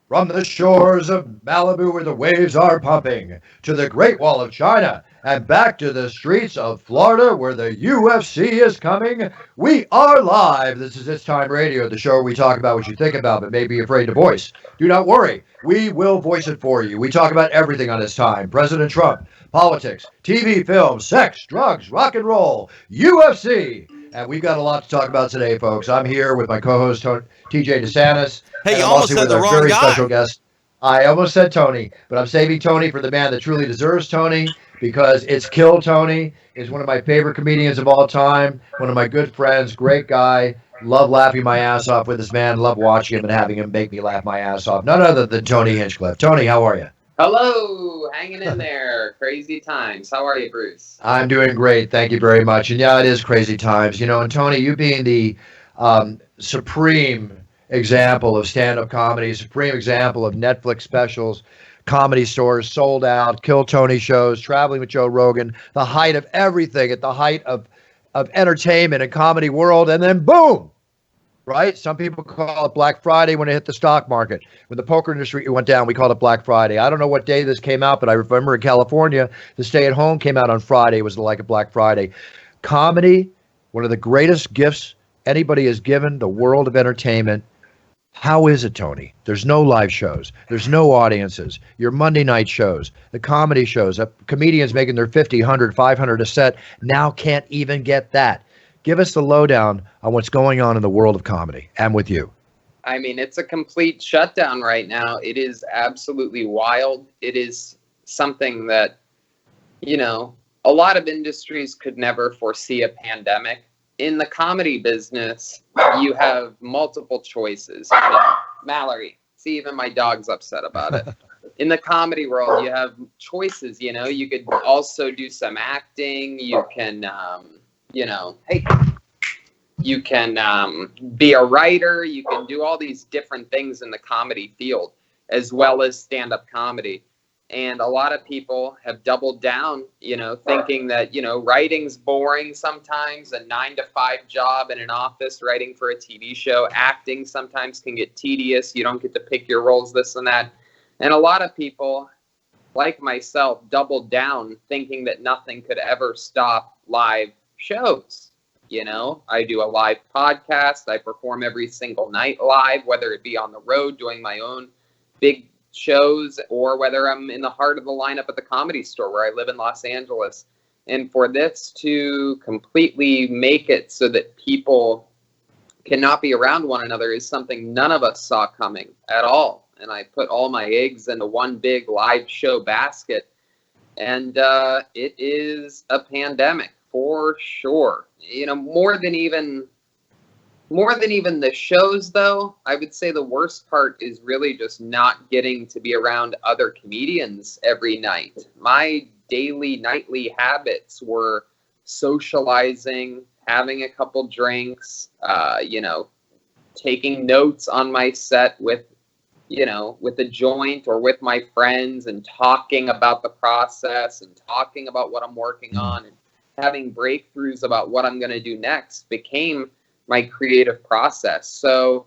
From the shores of Malibu where the waves are pumping, to the Great Wall of China, and back to the streets of Florida where the UFC is coming, we are live. This is It's Time Radio, the show where we talk about what you think about but may be afraid to voice. Do not worry, we will voice it for you. We talk about everything on It's Time: President Trump, politics, TV, film, sex, drugs, rock and roll, UFC. And we've got a lot to talk about today, folks. I'm here with my co host, TJ DeSantis. Hey, And you I'm almost also said with the our wrong very special guy. guest. I almost said Tony, but I'm saving Tony for the man that truly deserves Tony because it's Kill Tony. Is one of my favorite comedians of all time, one of my good friends, great guy. Love laughing my ass off with this man. Love watching him and having him make me laugh my ass off. None other than Tony Hinchcliffe. Tony, how are you? Hello, hanging in there. Crazy times. How are you, Bruce? I'm doing great. Thank you very much. And yeah, it is crazy times. And Tony, you being the supreme example of stand-up comedy, supreme example of Netflix specials, comedy stores sold out, Kill Tony shows, traveling with Joe Rogan, the height of everything at the height of entertainment and comedy world, and then boom, right? Some people call it Black Friday when it hit the stock market. When the poker industry went down, we called it Black Friday. I don't know what day this came out, but I remember in California, the stay at home came out on Friday. It was like a Black Friday. Comedy, one of the greatest gifts anybody has given the world of entertainment. How is it, Tony? There's no live shows. There's no audiences. Your Monday night shows, the comedy shows, comedians making their 50, 100, 500 a set now can't even get that. Give us the lowdown on what's going on in the world of comedy and with you. I mean, it's a complete shutdown right now. It is absolutely wild. It is something that, a lot of industries could never foresee a pandemic. In the comedy business, you have multiple choices. Mallory, see, even my dog's upset about it. In the comedy world, you have choices, you could also do some acting. You can, hey, you can be a writer. You can do all these different things in the comedy field, as well as stand-up comedy. And a lot of people have doubled down, thinking that, writing's boring sometimes, a 9-to-5 job in an office writing for a TV show. Acting sometimes can get tedious. You don't get to pick your roles, this and that. And a lot of people, like myself, doubled down thinking that nothing could ever stop live shows. I do a live podcast. I perform every single night live, whether it be on the road doing my own big shows or whether I'm in the heart of the lineup at the Comedy Store where I live in Los Angeles. And for this to completely make it so that people cannot be around one another is something none of us saw coming at all. And I put all my eggs into one big live show basket. And it is a pandemic for sure. More than even the shows, though, I would say the worst part is really just not getting to be around other comedians every night. My daily, nightly habits were socializing, having a couple drinks, taking notes on my set with a joint or with my friends and talking about the process and talking about what I'm working on and having breakthroughs about what I'm going to do next became my creative process. So,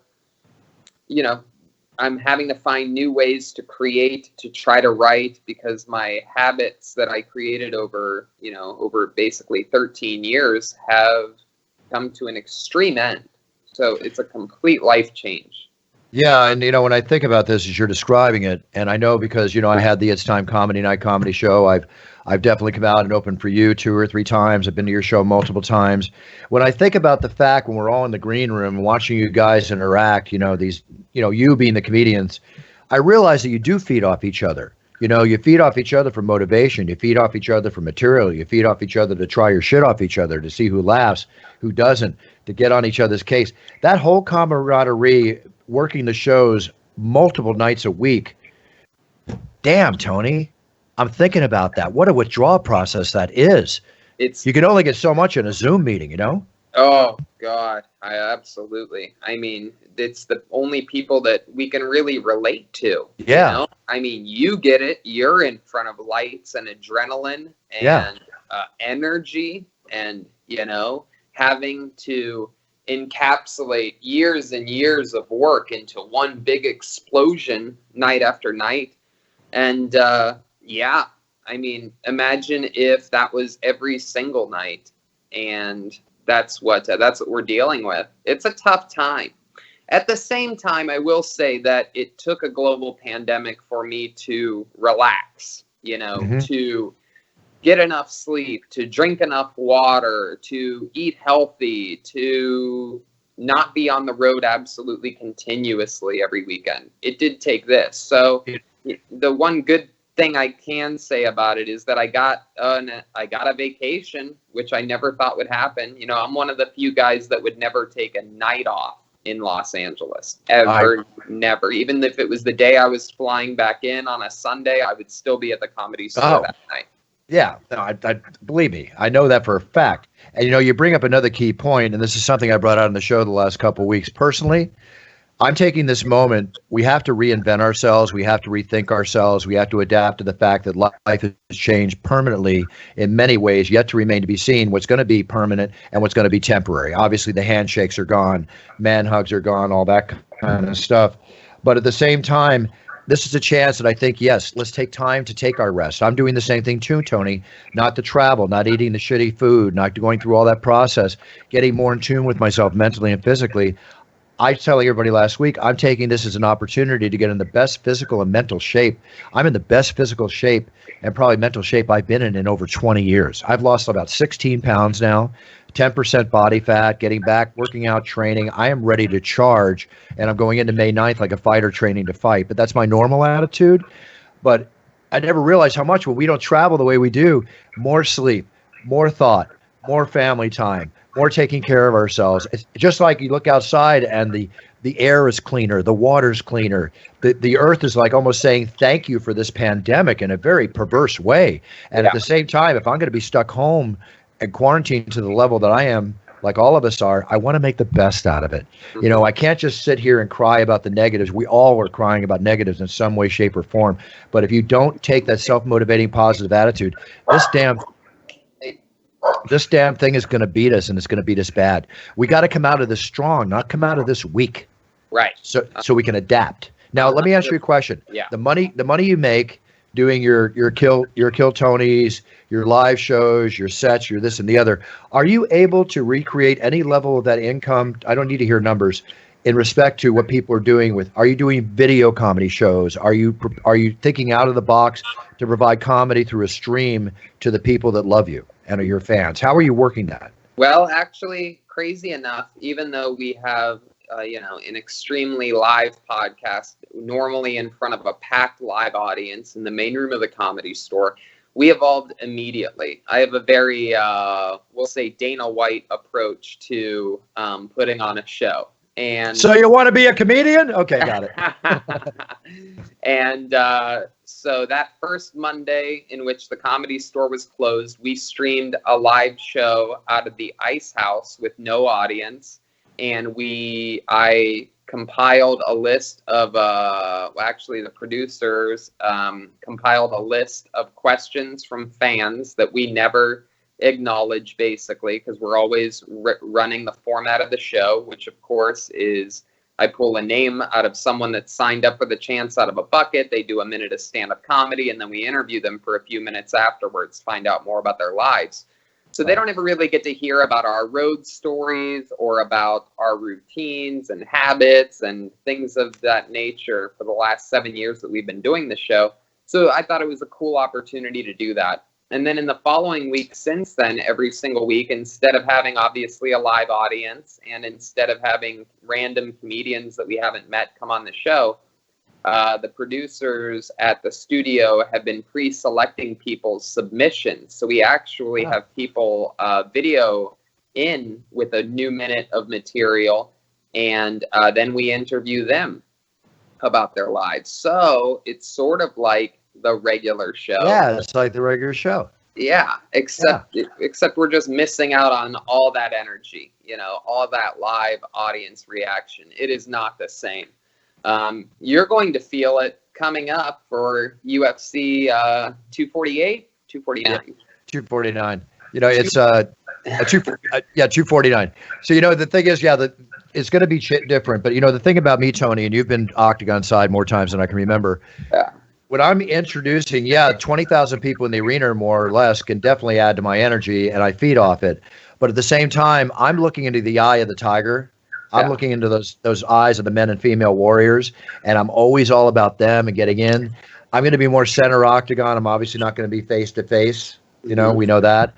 I'm having to find new ways to create, to try to write, because my habits that I created over basically 13 years have come to an extreme end. So it's a complete life change. Yeah, and when I think about this as you're describing it, and I know because I had the It's Time Comedy Night comedy show. I've definitely come out and opened for you 2 or 3 times. I've been to your show multiple times. When I think about the fact when we're all in the green room watching you guys interact, you being the comedians, I realize that you do feed off each other. You feed off each other for motivation. You feed off each other for material. You feed off each other to try your shit off each other, to see who laughs, who doesn't, to get on each other's case. That whole camaraderie, working the shows multiple nights a week. Damn, Tony, I'm thinking about that. What a withdrawal process that is. You can only get so much in a Zoom meeting, Oh, God, absolutely. I mean, it's the only people that we can really relate to. Yeah. I mean, you get it. You're in front of lights and adrenaline and energy and, having to encapsulate years and years of work into one big explosion night after night. And yeah, I mean, imagine if that was every single night. And that's what we're dealing with. It's a tough time. At the same time, I will say that it took a global pandemic for me to relax, to get enough sleep, to drink enough water, to eat healthy, to not be on the road absolutely continuously every weekend. It did take this. So the one good thing I can say about it is that I got a vacation, which I never thought would happen. I'm one of the few guys that would never take a night off in Los Angeles, ever, never. Even if it was the day I was flying back in on a Sunday, I would still be at the Comedy Store that night. Yeah, no, I believe me. I know that for a fact. And you bring up another key point, and this is something I brought out on the show the last couple of weeks. Personally, I'm taking this moment. We have to reinvent ourselves. We have to rethink ourselves. We have to adapt to the fact that life has changed permanently in many ways, yet to remain to be seen what's going to be permanent and what's going to be temporary. Obviously, the handshakes are gone, man hugs are gone, all that kind of stuff. But at the same time, this is a chance that I think, yes, let's take time to take our rest. I'm doing the same thing too, Tony, not to travel, not eating the shitty food, not going through all that process, getting more in tune with myself mentally and physically. I was telling everybody last week, I'm taking this as an opportunity to get in the best physical and mental shape. I'm in the best physical shape and probably mental shape I've been in over 20 years. I've lost about 16 pounds now, 10% body fat, getting back, working out, training. I am ready to charge, and I'm going into May 9th like a fighter training to fight. But that's my normal attitude. But I never realized how much when we don't travel the way we do, more sleep, more thought, more family time, more taking care of ourselves. It's just like you look outside and the air is cleaner, the water's cleaner. The earth is like almost saying thank you for this pandemic in a very perverse way. And at the same time, if I'm going to be stuck home and quarantined to the level that I am, like all of us are, I want to make the best out of it. I can't just sit here and cry about the negatives. We all are crying about negatives in some way, shape, or form. But if you don't take that self-motivating positive attitude, this damn thing is going to beat us, and it's going to beat us bad. We got to come out of this strong, not come out of this weak. Right. So we can adapt. Now, let me ask you a question. Yeah. The money you make doing your Kill Tonys, your live shows, your sets, your this and the other, are you able to recreate any level of that income? I don't need to hear numbers in respect to what people are doing are you doing video comedy shows? Are you thinking out of the box to provide comedy through a stream to the people that love you and are your fans? How are you working that? Well, actually, crazy enough, even though we have an extremely live podcast, normally in front of a packed live audience in the main room of the Comedy Store, we evolved immediately. I have a very, we'll say, Dana White approach to putting on a show. And so you want to be a comedian? Okay, got it. And so that first Monday in which the Comedy Store was closed, we streamed a live show out of the Ice House with no audience. And I compiled a list of, actually the producers compiled a list of questions from fans that we never acknowledge, basically, because we're always running the format of the show, which of course is I pull a name out of someone that signed up for the chance out of a bucket. They do a minute of stand-up comedy, and then we interview them for a few minutes afterwards, find out more about their lives. So they don't ever really get to hear about our road stories or about our routines and habits and things of that nature for the last 7 years that we've been doing the show. So I thought it was a cool opportunity to do that. And then in the following week since then, every single week, instead of having obviously a live audience and instead of having random comedians that we haven't met come on the show, the producers at the studio have been pre-selecting people's submissions. So we actually have people video in with a new minute of material, and then we interview them about their lives. So it's sort of like the regular show. Yeah, it's like the regular show. Yeah, except we're just missing out on all that energy, all that live audience reaction. It is not the same. You're going to feel it coming up for UFC 248, 249. 249. Yeah, 249. So, the thing is, it's going to be different. But, the thing about me, Tony, and you've been Octagon side more times than I can remember. Yeah. When I'm introducing, 20,000 people in the arena or more or less can definitely add to my energy, and I feed off it. But at the same time, I'm looking into the eye of the tiger. I'm looking into those eyes of the men and female warriors, and I'm always all about them and getting in. I'm going to be more center octagon. I'm obviously not going to be face to face. We know that.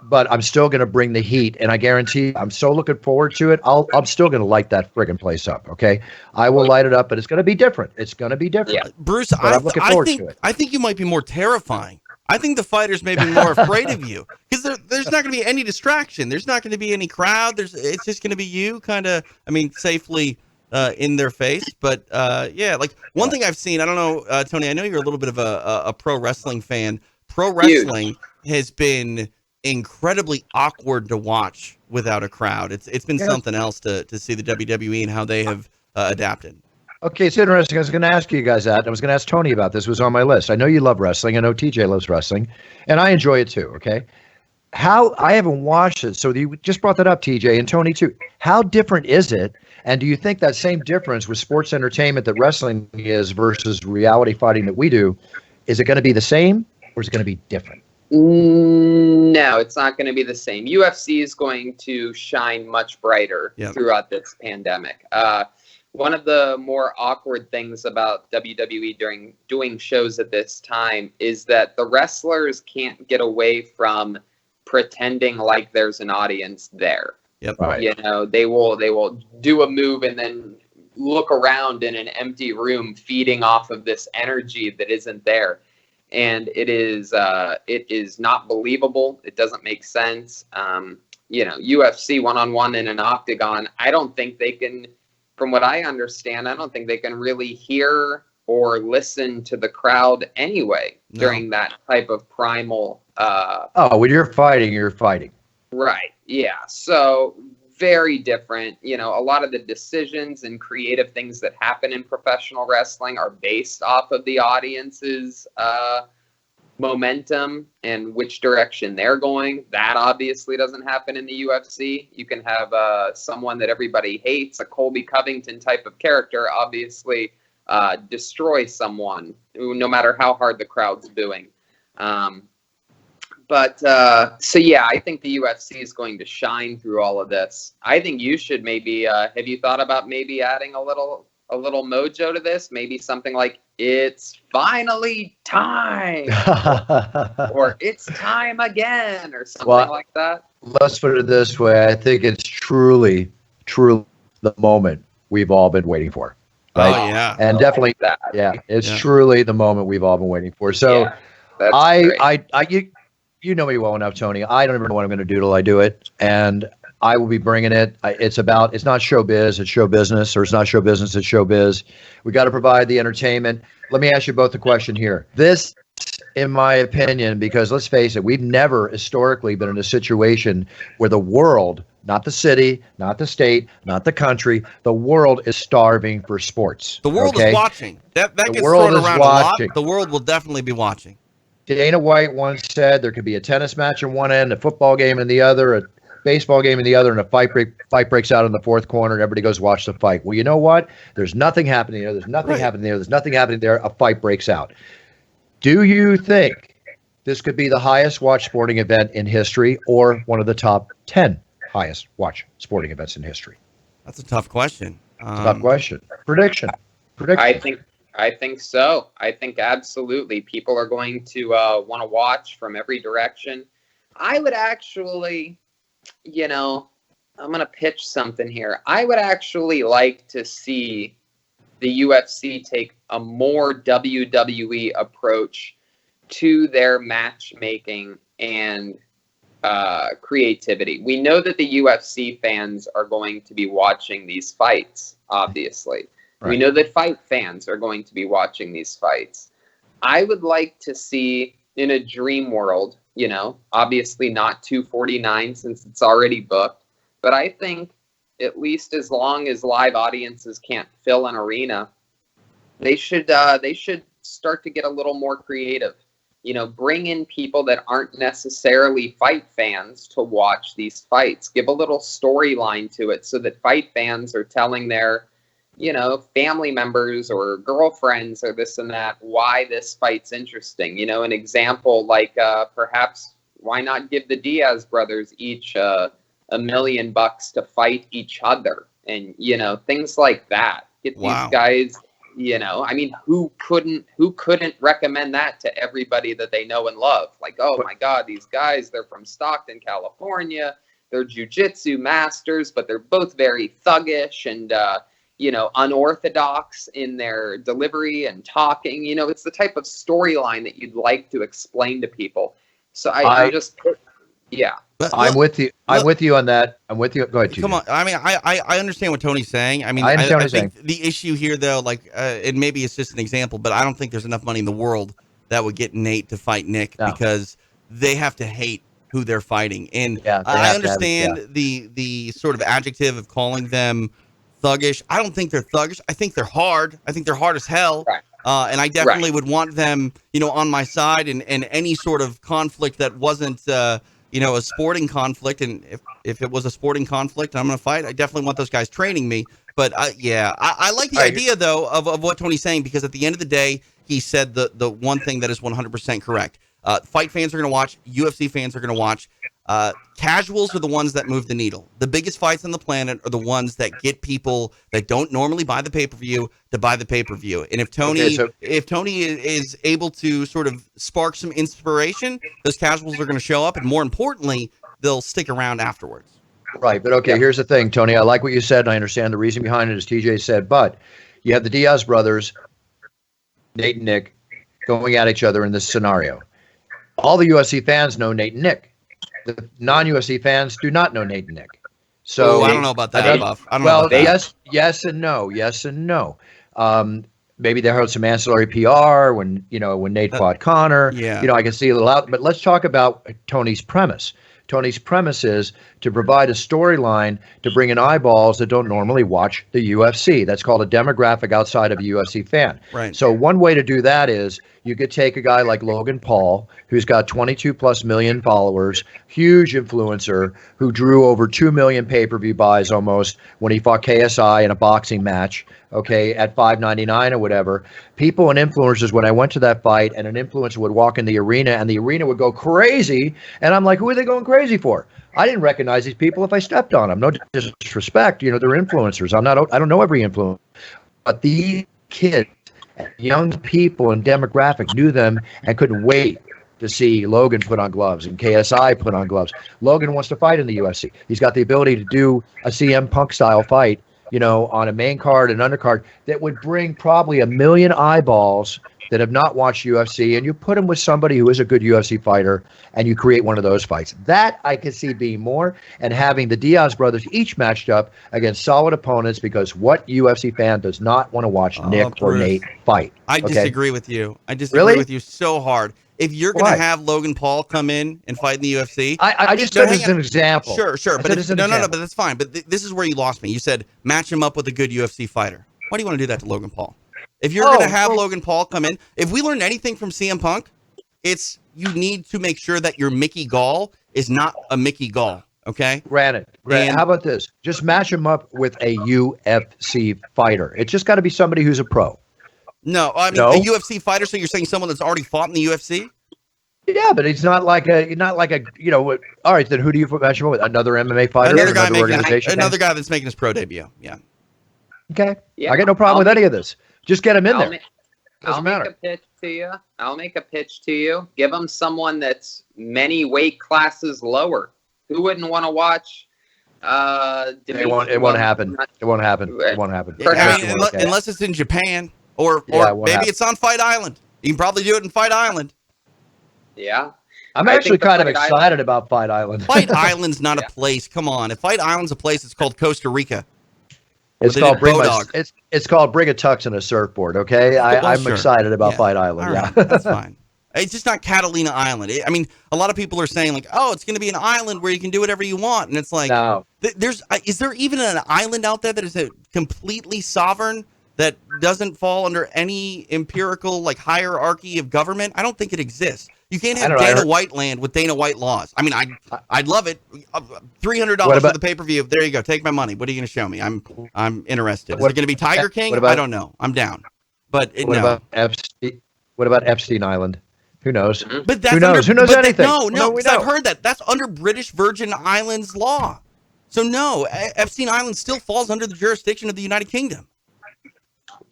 But I'm still going to bring the heat, and I guarantee I'm so looking forward to it. I'm still going to light that friggin' place up. Okay, I will light it up, but it's going to be different. It's going to be different. Yeah. Bruce, but I'm looking forward to it. I think you might be more terrifying. I think the fighters may be more afraid of you because there's not going to be any distraction. There's not going to be any crowd. It's just going to be you kind of, safely in their face. But like one thing I've seen, I don't know, Tony, I know you're a little bit of a pro wrestling fan. Pro wrestling has been incredibly awkward to watch without a crowd. It's been something else to see the WWE and how they have adapted. Okay, it's interesting. I was going to ask you guys that. I was going to ask Tony about this. It was on my list. I know you love wrestling. I know TJ loves wrestling, and I enjoy it too. Okay, I haven't watched it, so you just brought that up, TJ, and Tony too. How different is it? And do you think that same difference with sports entertainment that wrestling is versus reality fighting that we do, is it going to be the same or is it going to be different? No, it's not going to be the same. UFC is going to shine much brighter throughout this pandemic. One of the more awkward things about WWE during doing shows at this time is that the wrestlers can't get away from pretending like there's an audience there. Yep. Right. They will do a move and then look around in an empty room feeding off of this energy that isn't there. And it is not believable. It doesn't make sense. UFC one-on-one in an octagon, I don't think they can, from what I understand, I don't think they can really hear or listen to the crowd anyway during that type of primal. When you're fighting. Right. Yeah. So very different. A lot of the decisions and creative things that happen in professional wrestling are based off of the audience's momentum and which direction they're going. That obviously doesn't happen in the UFC. You can have someone that everybody hates, a Colby Covington type of character, obviously destroy someone, no matter how hard the crowd's booing. I think the UFC is going to shine through all of this. I think you should maybe, have you thought about maybe adding a little mojo to this? Maybe something like, it's finally time, or it's time again, or something like that. Let's put it this way. I think it's truly the moment we've all been waiting for. Right? Oh, yeah. And definitely, it's truly the moment we've all been waiting for. So you know me well enough, Tony. I don't even know what I'm going to do till I do it. And I will be bringing it. It's not showbiz, it's show business, or it's not show business, it's showbiz. We got to provide the entertainment. Let me ask you both a question here. This, in my opinion, because let's face it, we've never historically been in a situation where the world, not the city, not the state, not the country, the world is starving for sports. The world is watching. That gets thrown around a lot. The world will definitely be watching. Dana White once said there could be a tennis match in one end, a football game in the other, a baseball game in the other, and a fight breaks out in the fourth corner, and everybody goes watch the fight. Well, you know what? There's nothing happening there. There's nothing happening there. There's nothing happening there. A fight breaks out. Do you think this could be the highest watched sporting event in history, or one of the top 10 highest watched sporting events in history? That's a tough question. Tough question. Prediction. I think so. I think absolutely people are going to want to watch from every direction. I would actually, I'm going to pitch something here. I would actually like to see the UFC take a more WWE approach to their matchmaking and creativity. We know that the UFC fans are going to be watching these fights, obviously. Right. We know that fight fans are going to be watching these fights. I would like to see, in a dream world, obviously not 249 since it's already booked, but I think at least as long as live audiences can't fill an arena, they should start to get a little more creative. bring in people that aren't necessarily fight fans to watch these fights. Give a little storyline to it so that fight fans are telling their, family members or girlfriends or this and that why this fight's interesting. An example like perhaps why not give the Diaz brothers each $1 million to fight each other, and things like that. Get these guys. Who couldn't recommend that to everybody that they know and love? Like, oh my God, these guys, they're from Stockton, California. They're jiu-jitsu masters, but they're both very thuggish and, unorthodox in their delivery and talking. It's the type of storyline that you'd like to explain to people. So yeah. I'm with you. I'm with you on that. I'm with you. Go ahead, TJ. Come on. I mean, I understand what Tony's saying. I mean, I understand what he's think saying. the issue here, though, and maybe it's just an example, but I don't think there's enough money in the world that would get Nate to fight Nick because they have to hate who they're fighting. And I understand the sort of adjective of calling them thuggish. I don't think they're thuggish. I think they're hard. I think they're hard as hell. Right. And I definitely would want them, on my side and any sort of conflict that wasn't, a sporting conflict. And if it was a sporting conflict, I'm going to fight. I definitely want those guys training me. But I like the idea, though, of what Tony's saying, because at the end of the day, he said the one thing that is 100% correct. Fight fans are going to watch. UFC fans are going to watch. Casuals are the ones that move the needle. The biggest fights on the planet are the ones that get people that don't normally buy the pay-per-view to buy the pay-per-view. And if Tony is able to sort of spark some inspiration, those casuals are going to show up, and more importantly, they'll stick around afterwards. Right, but here's the thing, Tony. I like what you said, and I understand the reason behind it, as TJ said, but you have the Diaz brothers, Nate and Nick, going at each other in this scenario. All the UFC fans know Nate and Nick. The non-UFC fans do not know Nate and Nick. So I don't know about that, Buff. I don't know about that. Yes and no. Yes and no. Maybe they heard some ancillary PR when Nate fought Connor. Yeah. I can see a little out. But let's talk about Tony's premise. Tony's premise is to provide a storyline to bring in eyeballs that don't normally watch the UFC. That's called a demographic outside of a UFC fan. Right. So one way to do that is you could take a guy like Logan Paul, who's got 22 plus million followers, huge influencer, who drew over 2 million pay-per-view buys almost when he fought KSI in a boxing match, at $5.99 or whatever. People and influencers, when I went to that fight, and an influencer would walk in the arena and the arena would go crazy. And I'm like, who are they going crazy for? I didn't recognize these people if I stepped on them. No disrespect. They're influencers. I don't know every influencer. But these kids, young people and demographic knew them and couldn't wait to see Logan put on gloves and KSI put on gloves. Logan wants to fight in the UFC. He's got the ability to do a CM Punk style fight, on a main card and undercard that would bring probably 1 million eyeballs that have not watched UFC, and you put them with somebody who is a good UFC fighter, and you create one of those fights. That I could see being more, and having the Diaz brothers each matched up against solid opponents, because what UFC fan does not want to watch Nick or Nate fight? I disagree with you. I disagree with you so hard. If you're going to have Logan Paul come in and fight in the UFC, I just said this as an example. Sure, but but that's fine. But this is where you lost me. You said match him up with a good UFC fighter. Why do you want to do that to Logan Paul? If you're going to have Logan Paul come in, if we learned anything from CM Punk, it's you need to make sure that your Mickey Gall is not a Mickey Gall. Okay. Granted. How about this? Just match him up with a UFC fighter. It's just got to be somebody who's a pro. No, I mean a UFC fighter. So you're saying someone that's already fought in the UFC? Yeah, but he's not like a. All right, then who do you match him up with? Another MMA fighter? Another guy that's making his pro debut. Yeah. Okay. Yeah. I got no problem with any of this. Just get him in there. I'll make a pitch to you. I'll make a pitch to you. Give him someone that's many weight classes lower. Who wouldn't want to watch? It won't happen. It won't happen. Unless it's in Japan or maybe it's on Fight Island. You can probably do it in Fight Island. Yeah. I'm actually kind of excited about Fight Island. Fight Island's not a place. Come on. If Fight Island's a place, it's called Costa Rica. It's called Bring a Tux and a Surfboard, okay? I'm excited about Fight Island. Right. That's fine. It's just not Catalina Island. A lot of people are saying like, oh, it's going to be an island where you can do whatever you want. And it's like, is there even an island out there that is completely sovereign that doesn't fall under any empirical like hierarchy of government? I don't think it exists. You can't have Dana White land with Dana White laws. I mean, I'd love it. $300 for the pay-per-view. There you go. Take my money. What are you going to show me? I'm interested. Is it going to be Tiger King? I don't know. I'm down. But what about Epstein? What about Epstein Island? Who knows? But that's who knows? Who knows anything? No, because I've heard that's under British Virgin Islands law. So no, Epstein Island still falls under the jurisdiction of the United Kingdom.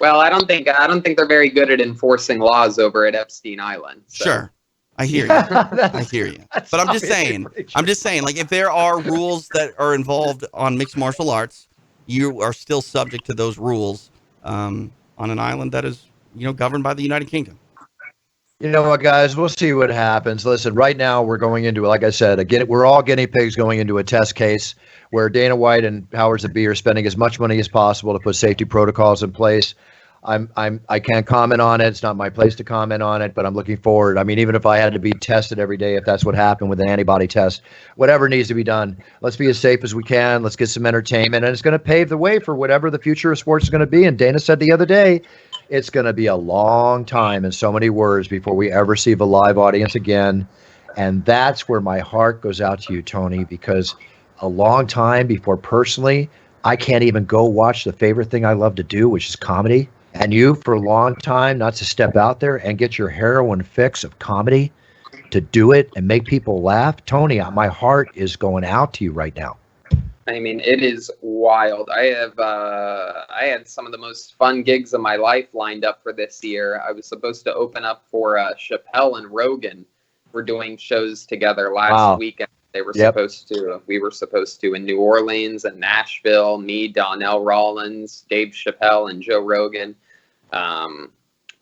Well, I don't think they're very good at enforcing laws over at Epstein Island. So. Sure. I hear you. I hear you. But I'm just saying, like, if there are rules that are involved on mixed martial arts, you are still subject to those rules on an island that is, governed by the United Kingdom. You know what, guys? We'll see what happens. Listen, right now we're going into, like I said, again, we're all guinea pigs going into a test case where Dana White and powers that be are spending as much money as possible to put safety protocols in place. I can't comment on it. It's not my place to comment on it, but I'm looking forward. I mean, even if I had to be tested every day, if that's what happened with an antibody test, whatever needs to be done, let's be as safe as we can. Let's get some entertainment, and it's going to pave the way for whatever the future of sports is going to be. And Dana said the other day, it's going to be a long time, in so many words, before we ever see a live audience again. And that's where my heart goes out to you, Tony, because a long time before personally, I can't even go watch the favorite thing I love to do, which is comedy. And you, for a long time, not to step out there and get your heroin fix of comedy, to do it and make people laugh. Tony, my heart is going out to you right now. I mean, it is wild. I had some of the most fun gigs of my life lined up for this year. I was supposed to open up for Chappelle and Rogan. We're doing shows together last weekend. We were supposed to in New Orleans and Nashville, me, Donnell Rawlins, Dave Chappelle, and Joe Rogan.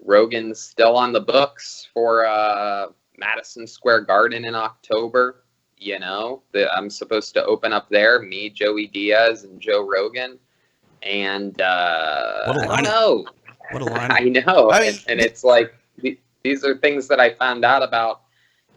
Rogan's still on the books for Madison Square Garden in October. I'm supposed to open up there, me, Joey Diaz, and Joe Rogan. And I don't know. What a line. I know. And it's like, these are things that I found out about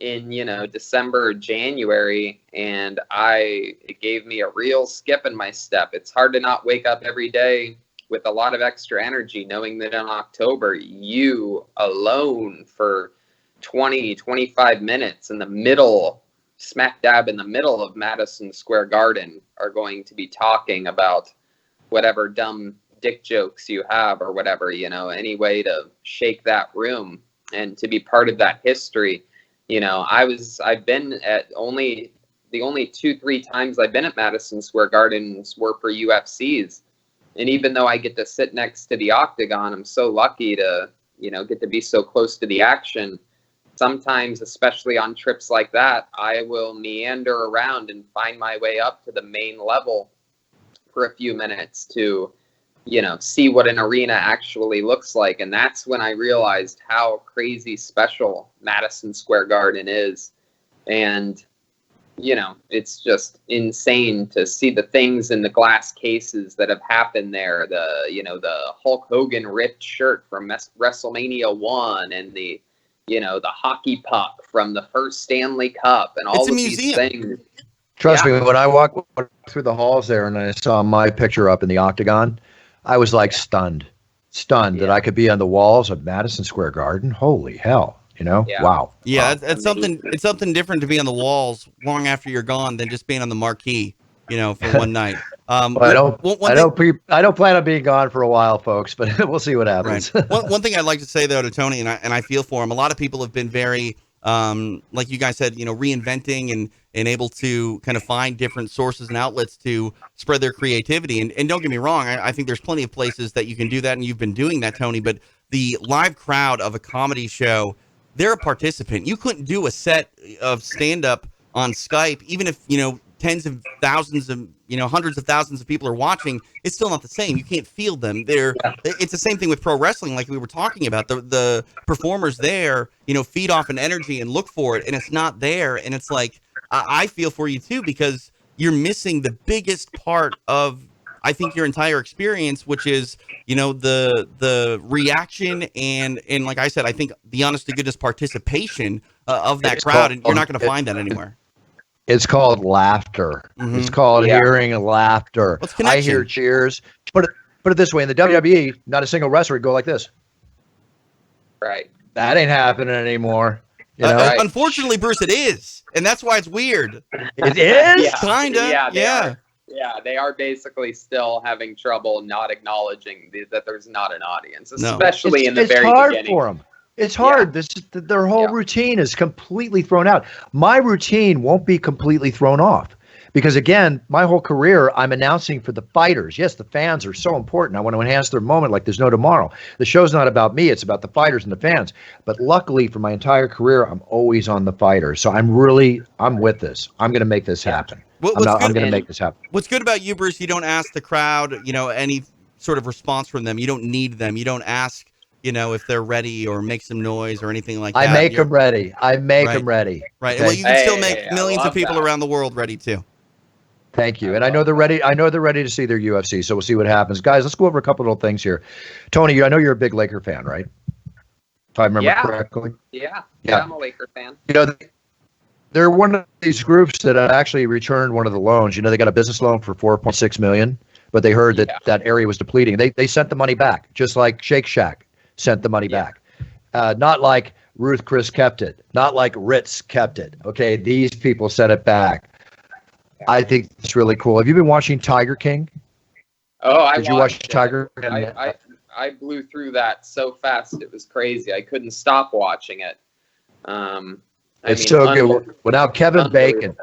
in December or January, and it gave me a real skip in my step. It's hard to not wake up every day with a lot of extra energy, knowing that in October you alone for 20-25 minutes in the middle, smack dab in the middle of Madison Square Garden, are going to be talking about whatever dumb dick jokes you have or whatever, any way to shake that room and to be part of that history. I've been at the only 2-3 times I've been at Madison Square Gardens were for UFCs. And even though I get to sit next to the octagon, I'm so lucky to, get to be so close to the action. Sometimes, especially on trips like that, I will meander around and find my way up to the main level for a few minutes to, see what an arena actually looks like. And that's when I realized how crazy special Madison Square Garden is. And, it's just insane to see the things in the glass cases that have happened there. The Hulk Hogan ripped shirt from WrestleMania 1 and the hockey puck from the first Stanley Cup and all of these things. Trust me, when I walked through the halls there and I saw my picture up in the octagon, I was like stunned that I could be on the walls of Madison Square Garden. Holy hell, Wow. Yeah, it's something different to be on the walls long after you're gone than just being on the marquee, for one night. I don't plan on being gone for a while, folks, but we'll see what happens. Right. One thing I'd like to say though to Tony, and I feel for him, a lot of people have been very, like you guys said, reinventing and able to kind of find different sources and outlets to spread their creativity. And don't get me wrong, I think there's plenty of places that you can do that, and you've been doing that, Tony. But the live crowd of a comedy show, they're a participant. You couldn't do a set of stand-up on Skype, even if, tens of thousands of, hundreds of thousands of people are watching. It's still not the same. You can't feel them. It's the same thing with pro wrestling, like we were talking about. The performers there, feed off an energy and look for it, and it's not there. And it's like, I feel for you too, because you're missing the biggest part of, I think, your entire experience, which is, the reaction and like I said, I think the honest to goodness participation of that crowd, and you're not going to find that anywhere. It's called laughter. Mm-hmm. It's called hearing laughter. I hear cheers. Put it this way: in the WWE, not a single wrestler would go like this. Right. That ain't happening anymore. You know? Right. Unfortunately, Bruce, it is, and that's why it's weird. It is. Yeah. Kinda. They are. Yeah, they are basically still having trouble not acknowledging that there's not an audience, especially in the very beginning. It's hard beginning. for them. It's hard. Their whole routine is completely thrown out. My routine won't be completely thrown off because, again, my whole career, I'm announcing for the fighters. Yes, the fans are so important. I want to enhance their moment like there's no tomorrow. The show's not about me. It's about the fighters and the fans. But luckily, for my entire career, I'm always on the fighters. So I'm with this. I'm going to make this happen. I'm going to make this happen. What's good about you, Bruce, you don't ask the crowd, any sort of response from them. You don't need them. You don't ask, if they're ready or make some noise or anything like that. I make them ready. I make them ready. Right. Okay? Well, you can still make millions of people around the world ready too. Thank you. And I know they're ready. I know they're ready to see their UFC. So we'll see what happens. Guys, let's go over a couple little things here. Tony, I know you're a big Laker fan, right? If I remember correctly. Yeah, I'm a Laker fan. They're one of these groups that actually returned one of the loans. They got a business loan for $4.6 million, but they heard that area was depleting. They sent the money back, just like Shake Shack sent the money back. Not like Ruth Chris kept it, not like Ritz kept it. Okay, these people sent it back. I think it's really cool. Have you been watching Tiger King? Oh, Did you watch Tiger? I blew through that so fast it was crazy. I couldn't stop watching it. It's so good. Well, now Kevin Bacon.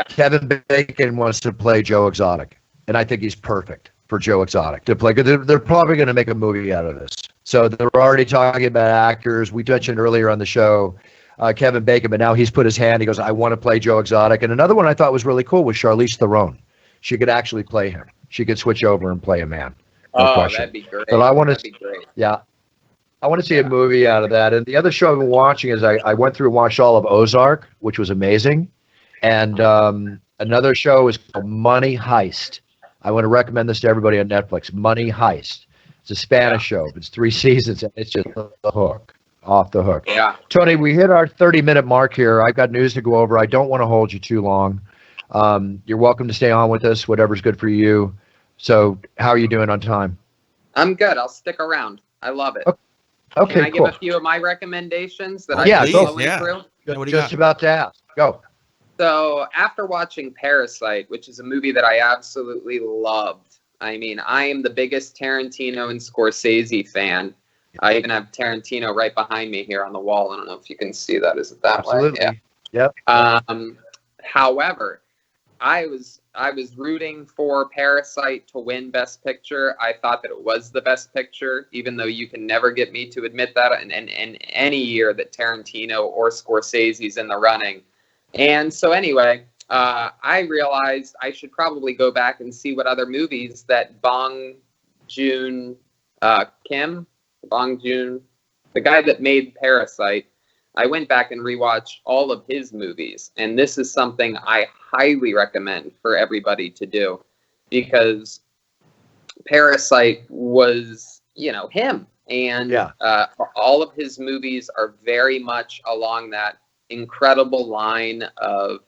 Kevin Bacon wants to play Joe Exotic, and I think he's perfect for Joe Exotic to play. Because they're probably going to make a movie out of this. So they're already talking about actors. We mentioned earlier on the show Kevin Bacon, but now he's put his hand. He goes, "I want to play Joe Exotic." And another one I thought was really cool was Charlize Theron. She could actually play him. She could switch over and play a man. No question. That'd be great. But I want to see a movie out of that. And the other show I've been watching is I went through and watched all of Ozark, which was amazing. And another show is called Money Heist. I want to recommend this to everybody on Netflix. Money Heist. It's a Spanish show. It's 3 seasons, and it's just off the hook. Yeah. Tony, we hit our 30-minute mark here. I've got news to go over. I don't want to hold you too long. You're welcome to stay on with us, whatever's good for you. So how are you doing on time? I'm good. I'll stick around. I love it. Okay, Can I cool. give a few of my recommendations that through? Just about to ask. Go. So after watching Parasite, which is a movie that I absolutely loved, I mean, I am the biggest Tarantino and Scorsese fan. I even have Tarantino right behind me here on the wall. I don't know if you can see that. Is it that Absolutely. way? Yeah. Yep. However, I was rooting for Parasite to win Best Picture. I thought that it was the Best Picture, even though you can never get me to admit that in any year that Tarantino or Scorsese's in the running. And so anyway, I realized I should probably go back and see what other movies that Bong Joon, the guy that made Parasite, I went back and rewatched all of his movies. And this is something I highly recommend for everybody to do because Parasite was, him. And all of his movies are very much along that incredible line of,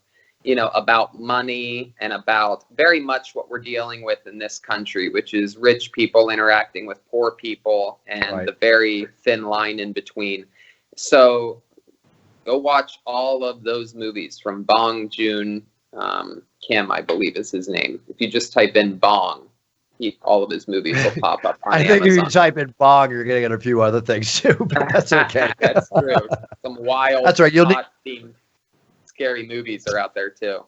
about money and about very much what we're dealing with in this country, which is rich people interacting with poor people and the very thin line in between. So go watch all of those movies from Bong Joon Kim, I believe is his name. If you just type in Bong, all of his movies will pop up on I think Amazon. if you type in Bong, you're going to get a few other things too, but that's okay. That's true. Some wild, that's right. themed, scary movies are out there too.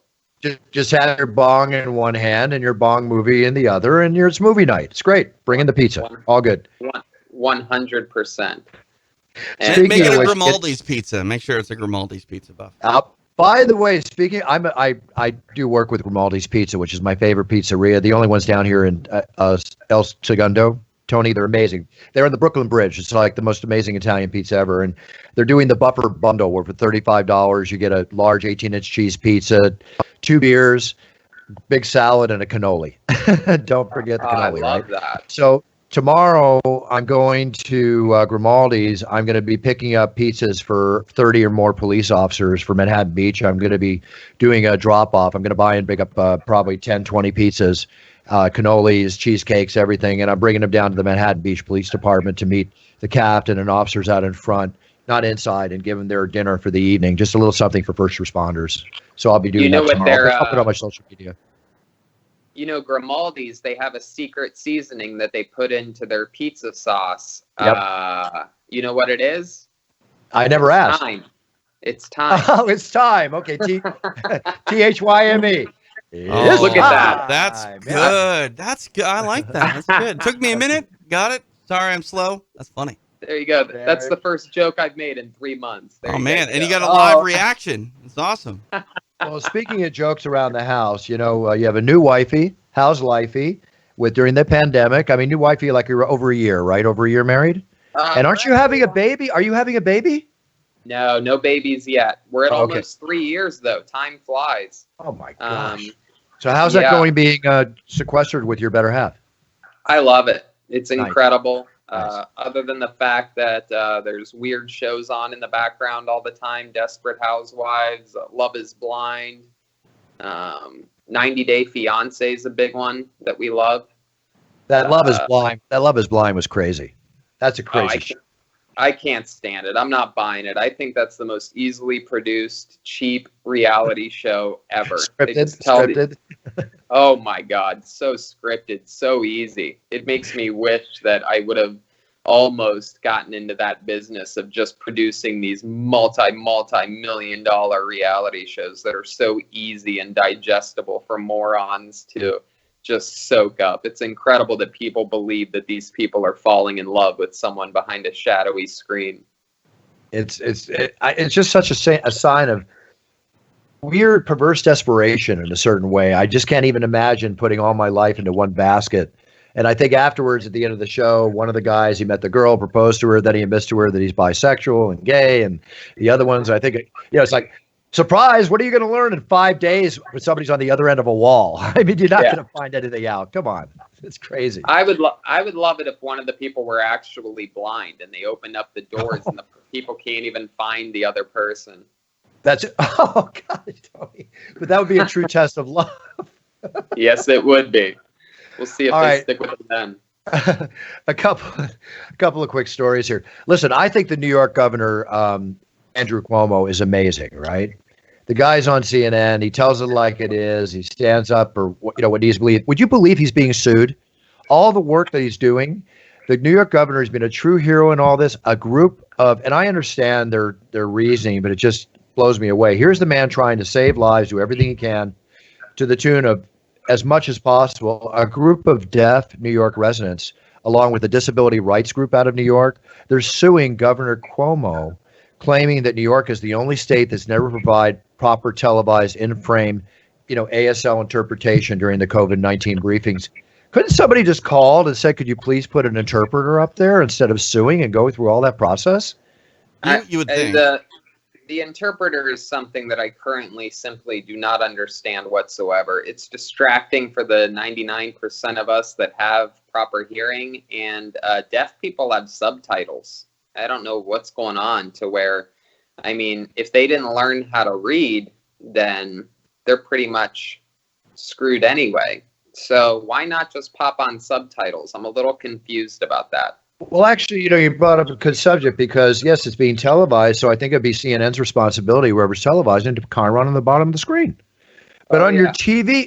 Just have your bong in one hand and your bong movie in the other, and it's movie night. It's great. Bring in the pizza. All good. 100%. And make it a Grimaldi's pizza. Make sure it's a Grimaldi's pizza buff. By the way, I do work with Grimaldi's Pizza, which is my favorite pizzeria. The only ones down here in El Segundo. Tony, they're amazing. They're on the Brooklyn Bridge. It's like the most amazing Italian pizza ever. And they're doing the buffer bundle where for $35, you get a large 18-inch cheese pizza, 2 beers, big salad, and a cannoli. Don't forget the cannoli, I love that. So tomorrow, I'm going to Grimaldi's. I'm going to be picking up pizzas for 30 or more police officers for Manhattan Beach. I'm going to be doing a drop-off. I'm going to buy and pick up probably 10, 20 pizzas cannolis, cheesecakes, everything. And I'm bringing them down to the Manhattan Beach Police Department to meet the captain and officers out in front, not inside, and give them their dinner for the evening. Just a little something for first responders. So I'll be doing that tomorrow. I'll put it on my social media. Grimaldi's, they have a secret seasoning that they put into their pizza sauce. Yep. You know what it is? I never asked. Time. It's time. Oh, it's time. Okay, THYME. Oh, look at that. That's good. That's good. I like that. That's good. Took me a minute. Got it. Sorry, I'm slow. That's funny. There you go. That's the first joke I've made in 3 months. Oh, man. And you got a live reaction. It's awesome. Well, speaking of jokes around the house, you have a new wifey. How's lifey during the pandemic? I mean, new wifey, like you're over a year, right? Over a year married? And aren't you having a baby? Are you having a baby? No babies yet. We're at almost 3 years, though. Time flies. Oh, my gosh. So how's that going being sequestered with your better half? I love it. It's incredible. Nice. Other than the fact that there's weird shows on in the background all the time, Desperate Housewives, Love is Blind, 90 Day Fiancé is a big one that we love. That Love is Blind. That Love is Blind was crazy. That's a crazy show. I can't stand it. I'm not buying it. I think that's the most easily produced, cheap reality show ever. Scripted. Oh my God, so scripted, so easy. It makes me wish that I would have almost gotten into that business of just producing these multi-million-dollar reality shows that are so easy and digestible for morons to just soak up. It's incredible that people believe that these people are falling in love with someone behind a shadowy screen. It's just such a sign of weird, perverse desperation in a certain way. I just can't even imagine putting all my life into one basket. And I think afterwards, at the end of the show, one of the guys, he met the girl, proposed to her, then he admits to her that he's bisexual and gay, and the other ones, I think, it's like, surprise, what are you going to learn in 5 days when somebody's on the other end of a wall? I mean, you're not going to find anything out. Come on. It's crazy. I would love it if one of the people were actually blind and they opened up the doors and the people can't even find the other person. Oh, God, Tony. But that would be a true test of love. Yes, it would be. We'll see if they stick with it then. A couple of quick stories here. Listen, I think the New York governor, Andrew Cuomo, is amazing, right? The guy's on CNN. He tells it like it is. He stands up for what he's believed. Would you believe he's being sued? All the work that he's doing, the New York governor has been a true hero in all this. A group of, and I understand their reasoning, but it just blows me away. Here's the man trying to save lives, do everything he can, to the tune of, as much as possible, a group of deaf New York residents, along with a disability rights group out of New York, they're suing Governor Cuomo, claiming that New York is the only state that's never provided proper televised in-frame, ASL interpretation during the COVID-19 briefings. Couldn't somebody just call and say, could you please put an interpreter up there instead of suing and go through all that process? You would think. The interpreter is something that I currently simply do not understand whatsoever. It's distracting for the 99% of us that have proper hearing, and deaf people have subtitles. I don't know what's going on to where, I mean, if they didn't learn how to read, then they're pretty much screwed anyway. So why not just pop on subtitles? I'm a little confused about that. Well, actually, you brought up a good subject because, yes, it's being televised. So I think it'd be CNN's responsibility, whoever's televising, to kind of run on the bottom of the screen. But on your TV,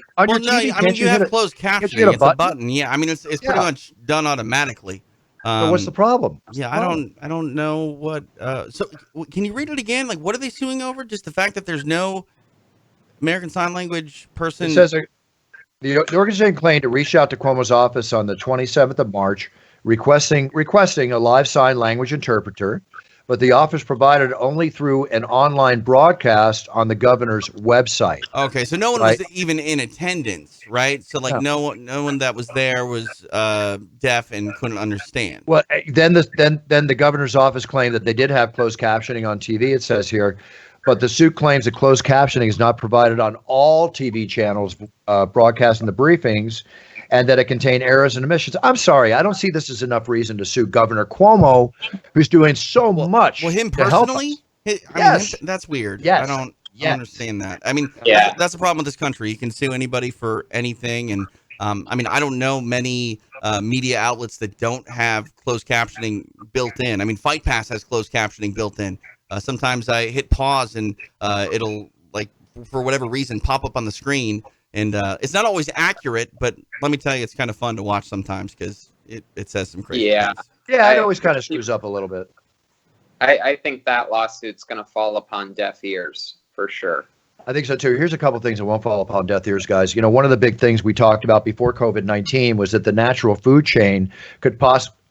you have closed captioning. It's a button. Yeah, I mean, it's pretty much done automatically. So what's the problem? Yeah, I don't know what. So can you read it again? Like, what are they suing over? Just the fact that there's no American Sign Language person. It says the organization claimed to reach out to Cuomo's office on the 27th of March, requesting a live sign language interpreter, but the office provided only through an online broadcast on the governor's website. Okay, so no one was even in attendance, right? So no one that was there was deaf and couldn't understand. Well, then the governor's office claimed that they did have closed captioning on TV. It says here, but the suit claims that closed captioning is not provided on all TV channels broadcasting the briefings, and that it contained errors and omissions. I'm sorry, I don't see this as enough reason to sue Governor Cuomo, who's doing so much. Well, him personally? Yes. That's weird. Yes. I don't understand that. I mean, that's the problem with this country. You can sue anybody for anything, and I mean, I don't know many media outlets that don't have closed captioning built in. I mean, Fight Pass has closed captioning built in. Sometimes I hit pause and it'll, like, for whatever reason, pop up on the screen. And it's not always accurate, but let me tell you, it's kind of fun to watch sometimes because it says some crazy things. Yeah, it always kind of screws up a little bit. I think that lawsuit's going to fall upon deaf ears for sure. I think so too. Here's a couple of things that won't fall upon deaf ears, guys. You know, one of the big things we talked about before COVID-19 was that the natural food chain could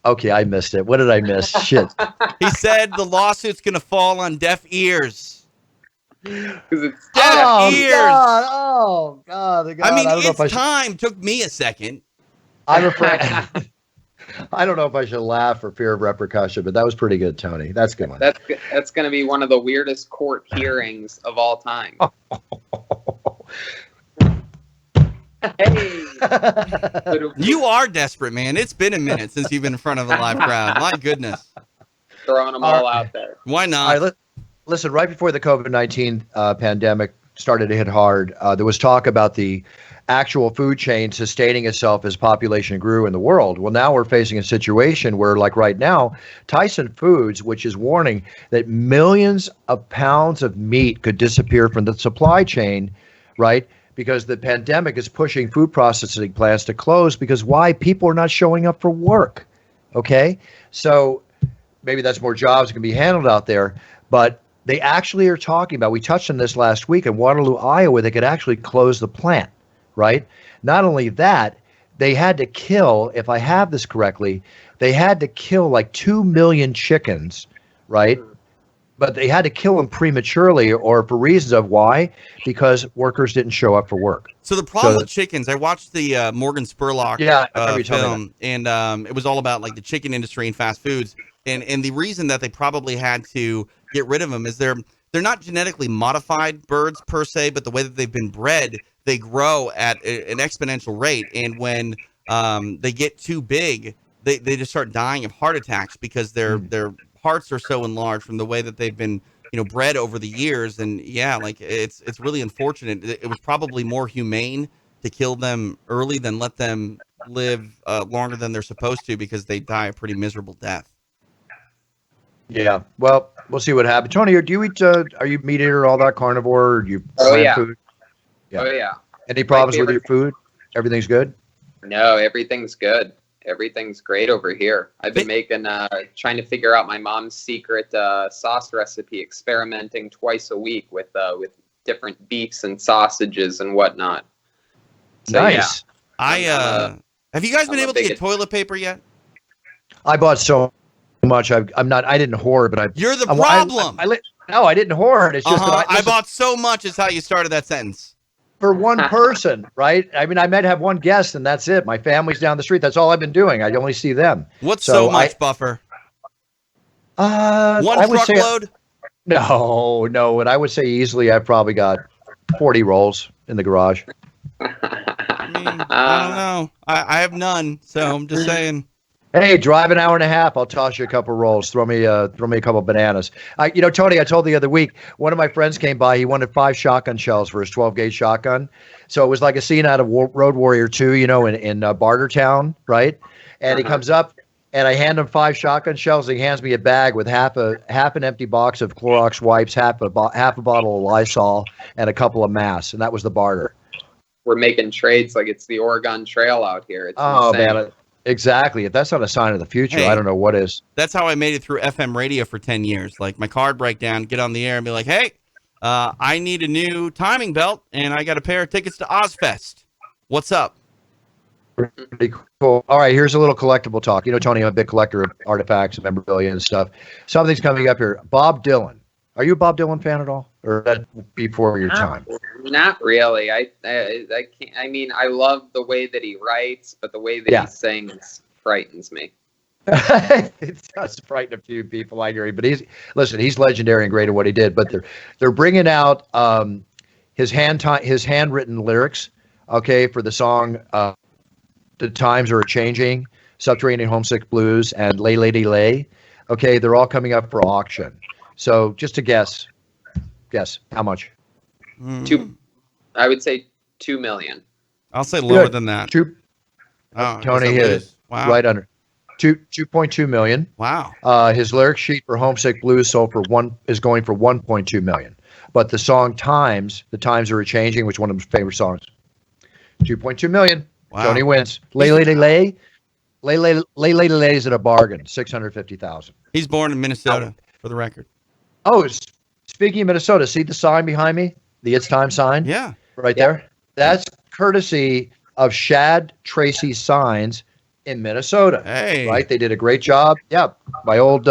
Okay, I missed it. What did I miss? Shit. He said the lawsuit's going to fall on deaf ears. Because it's Deaf ears. God. Oh, God. I mean, I don't know if it's time. Took me a second. I'm afraid. I don't know if I should laugh for fear of repercussion, but that was pretty good, Tony. That's a good one. That's going to be one of the weirdest court hearings of all time. Hey. You are desperate, man. It's been a minute since you've been in front of a live crowd. My goodness. Throwing them all out there. Why not? All right, listen, right before the COVID-19 pandemic started to hit hard, there was talk about the actual food chain sustaining itself as population grew in the world. Well, now we're facing a situation where, like right now, Tyson Foods, which is warning that millions of pounds of meat could disappear from the supply chain, right? Because the pandemic is pushing food processing plants to close because why? People are not showing up for work. Okay? So maybe that's more jobs that can be handled out there, but they actually are talking about, we touched on this last week in Waterloo, Iowa, they could actually close the plant, right? Not only that, they had to kill, if I have this correctly, they had to kill like 2 million chickens, right? But they had to kill them prematurely or for reasons of why? Because workers didn't show up for work. So the problem with chickens, I watched the Morgan Spurlock film, and it was all about like the chicken industry and fast foods. And the reason that they probably had to get rid of them is they're not genetically modified birds per se, but the way that they've been bred, they grow at an exponential rate. And when they get too big, they just start dying of heart attacks because their hearts are so enlarged from the way that they've been, bred over the years. And yeah, like it's really unfortunate. It was probably more humane to kill them early than let them live longer than they're supposed to because they die a pretty miserable death. Yeah, well, we'll see what happens. Tony, do you eat? Are you meat eater, all that carnivore? Or do you food? Yeah. Oh yeah. Any problems with your food? Everything's good? No, everything's good. Everything's great over here. I've been trying to figure out my mom's secret sauce recipe, experimenting twice a week with different beefs and sausages and whatnot. So, nice. Yeah. Have you guys been able to get toilet paper yet? I bought so much. I didn't hoard, but You're the problem. No, I didn't hoard. It's just that I bought so much is how you started that sentence. For one person, right? I mean, I might have one guest and that's it. My family's down the street. That's all I've been doing. I only see them. What's so much, Buffer? One truckload? No. And I would say easily I've probably got 40 rolls in the garage. I don't know. I have none, so I'm just saying. Hey, drive an hour and a half. I'll toss you a couple rolls. Throw me a couple bananas. Tony, I told the other week, one of my friends came by. He wanted 5 shotgun shells for his 12-gauge shotgun. So it was like a scene out of Road Warrior 2, in Bartertown, right? And he comes up, and I hand him 5 shotgun shells. And he hands me a bag with half an empty box of Clorox wipes, half a bottle of Lysol, and a couple of masks. And that was the barter. We're making trades like it's the Oregon Trail out here. It's insane. Man. Exactly. If that's not a sign of the future, I don't know what is. That's how I made it through FM radio for 10 years. Like my card breakdown, get on the air and be like, hey, I need a new timing belt and I got a pair of tickets to Ozfest. What's up? Pretty cool. All right, here's a little collectible talk. Tony, I'm a big collector of artifacts and memorabilia and stuff. Something's coming up here. Bob Dylan. Are you a Bob Dylan fan at all? Or that before your time? Not really. I can't. I mean, I love the way that he writes, but the way that he sings frightens me. It does frighten a few people, I agree. But he's legendary and great at what he did. But they're bringing out his handwritten lyrics, okay, for the song "The Times Are Changing," "Subterranean Homesick Blues," and "Lay Lady Lay." Okay, they're all coming up for auction. So just to guess how much? I would say 2 million. I'll say lower than that. Oh, Tony is hit that it loose? Wow. right under 2.2 million. Wow. His lyric sheet for Homesick Blues is going for 1.2 million. But the song Times, the times are changing, which one of his favorite songs. 2.2 million. Wow. Tony wins. Lay is at a bargain. 650,000. He's born in Minnesota, for the record. Oh, speaking of Minnesota, see the sign behind me? The It's Time sign? Yeah. Right there? That's courtesy of Shad Tracy Signs in Minnesota. Hey. Right? They did a great job. Yeah. My old